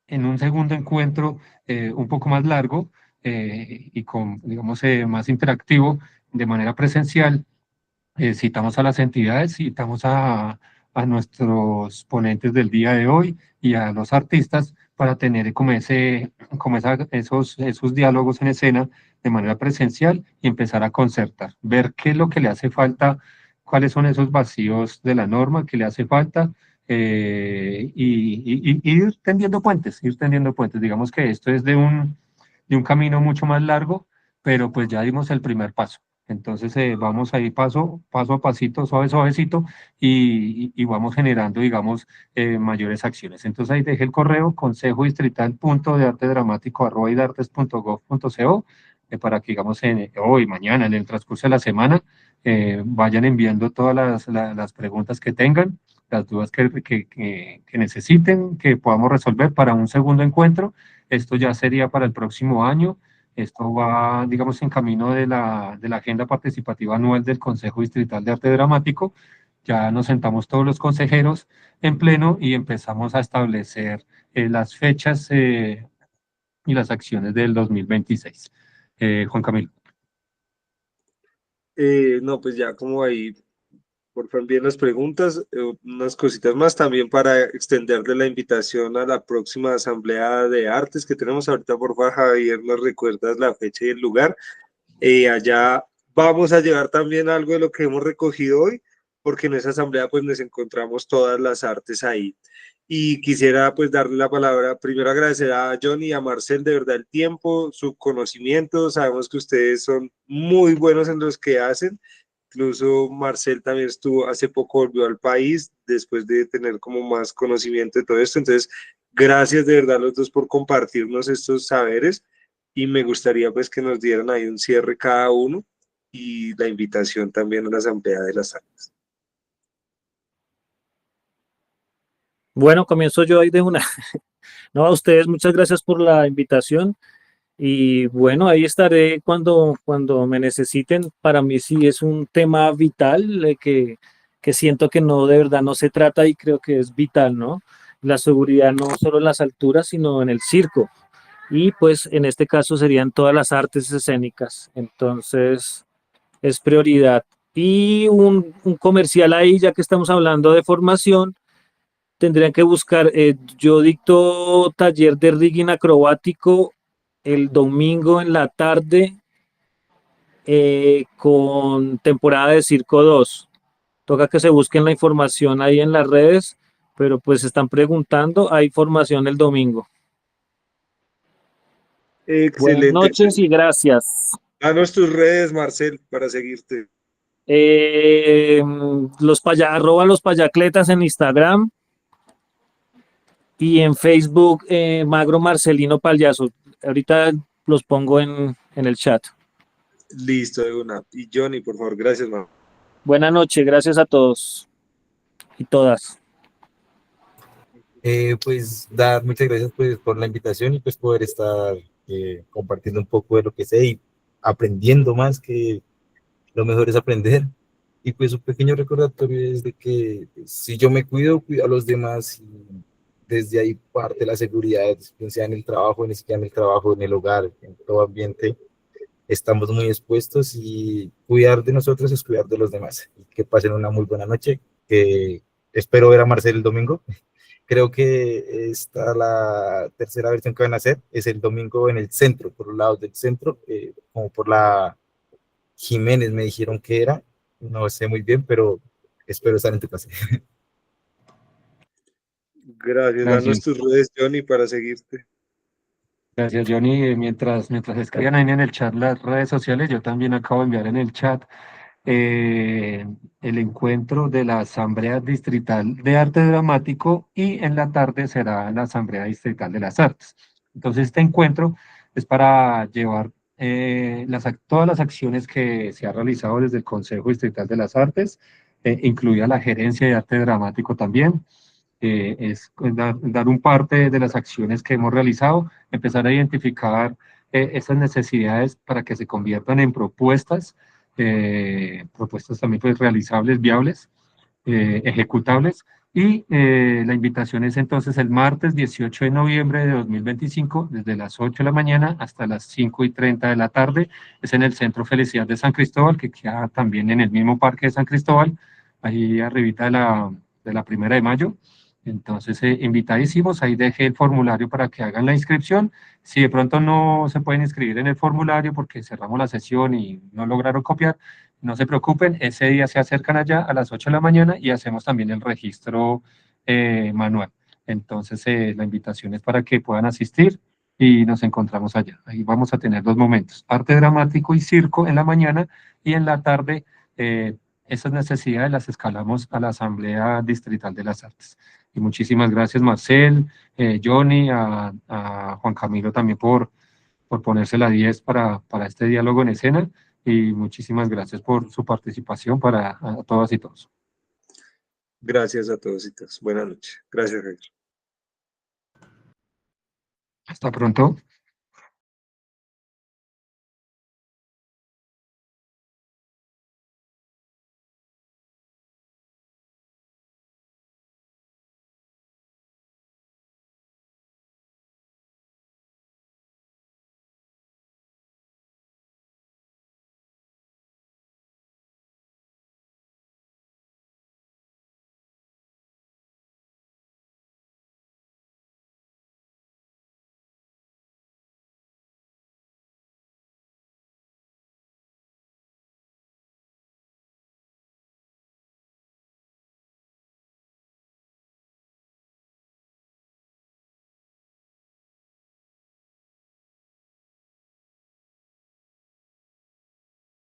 en un segundo encuentro un poco más largo y con, digamos, más interactivo de manera presencial. Citamos a las entidades, citamos a nuestros ponentes del día de hoy y a los artistas para tener esos diálogos en escena de manera presencial y empezar a concertar, ver qué es lo que le hace falta, cuáles son esos vacíos de la norma que le hace falta, y ir tendiendo puentes. Digamos que esto es de un camino mucho más largo, pero pues ya dimos el primer paso. Entonces vamos ahí paso a pasito, suavecito, y vamos generando, digamos, mayores acciones. Entonces ahí dejé el correo consejodistrital.deartedramático@idartes.gov.co para que, digamos, hoy, mañana, en el transcurso de la semana, vayan enviando todas las preguntas que tengan, las dudas que necesiten, que podamos resolver para un segundo encuentro. Esto ya sería para el próximo año. Esto va, digamos, en camino de la agenda participativa anual del Consejo Distrital de Arte Dramático. Ya nos sentamos todos los consejeros en pleno y empezamos a establecer las fechas y las acciones del 2026. Juan Camilo. No, pues ya como ahí, por favor, envíen las preguntas, unas cositas más también para extenderle la invitación a la próxima Asamblea de Artes que tenemos ahorita. Por favor, Javier, nos recuerdas la fecha y el lugar. Allá vamos a llevar también algo de lo que hemos recogido hoy, porque en esa asamblea pues nos encontramos todas las artes ahí. Y quisiera pues darle la palabra, primero agradecer a Johnny y a Marcel de verdad el tiempo, su conocimiento, sabemos que ustedes son muy buenos en los que hacen, incluso Marcel también estuvo, hace poco volvió al país después de tener como más conocimiento de todo esto, entonces gracias de verdad a los dos por compartirnos estos saberes y me gustaría pues que nos dieran ahí un cierre cada uno y la invitación también a la Asamblea de las Artes. Bueno, comienzo yo ahí de una. No, a ustedes muchas gracias por la invitación. Y bueno, ahí estaré cuando me necesiten. Para mí sí es un tema vital que siento que no, de verdad no se trata y creo que es vital, ¿no? La seguridad no solo en las alturas, sino en el circo. Y pues en este caso serían todas las artes escénicas. Entonces es prioridad. Y un comercial ahí, ya que estamos hablando de formación, tendrían que buscar, yo dicto taller de rigging acrobático el domingo en la tarde con temporada de Circo 2. Toca que se busquen la información ahí en las redes, pero pues están preguntando, hay formación el domingo. Buenas Excelente, noches y excelente. gracias. Danos tus redes, Marcel, para seguirte. Arroba los payacletas en Instagram y en Facebook, Magro Marcelino Payaso. Ahorita los pongo en el chat. Listo, de una. Y Johnny, por favor, gracias, man. Buenas noches, gracias a todos y todas. Pues dar muchas gracias pues por la invitación y pues poder estar compartiendo un poco de lo que sé y aprendiendo más, que lo mejor es aprender. Y pues un pequeño recordatorio es de que si yo me cuido, cuido a los demás, y desde ahí parte la seguridad, bien sea en el trabajo, ni siquiera en el trabajo, en el hogar, en todo ambiente. Estamos muy expuestos y cuidar de nosotros es cuidar de los demás. Y que pasen una muy buena noche. Espero ver a Marcel el domingo. Creo que esta la tercera versión que van a hacer es el domingo en el centro, por los lados del centro, como por la Jiménez me dijeron que era, no sé muy bien, pero espero estar en tu casa. Gracias. Danos Gracias. tus redes, Johnny, para seguirte. Gracias, Johnny. Mientras escriban ahí en el chat las redes sociales, yo también acabo de enviar en el chat eh, el encuentro de la Asamblea Distrital de Arte Dramático y en la tarde será la Asamblea Distrital de las Artes. Entonces, este encuentro es para llevar todas las acciones que se ha realizado desde el Consejo Distrital de las Artes, incluida la gerencia de arte dramático también. Es dar un parte de las acciones que hemos realizado, empezar a identificar esas necesidades para que se conviertan en propuestas, propuestas también pues realizables, viables, ejecutables. Y la invitación es entonces el martes 18 de noviembre de 2025, desde las 8 de la mañana hasta las 5:30 de la tarde. Es en el Centro Felicidad de San Cristóbal, que queda también en el mismo Parque de San Cristóbal, ahí arribita de la 1 de Mayo. Entonces, invitadísimos, ahí dejé el formulario para que hagan la inscripción. Si de pronto no se pueden inscribir en el formulario porque cerramos la sesión y no lograron copiar, no se preocupen, ese día se acercan allá a las 8 de la mañana y hacemos también el registro manual. Entonces, la invitación es para que puedan asistir y nos encontramos allá. Ahí vamos a tener 2 momentos, arte dramático y circo en la mañana, y en la tarde esas necesidades las escalamos a la Asamblea Distrital de las Artes. Y muchísimas gracias, Marcel, Johnny, a Juan Camilo también por ponerse la 10 para este diálogo en escena. Y muchísimas gracias por su participación para a todas y todos. Gracias a todos y todas. Buenas noches. Gracias, Javier. Hasta pronto.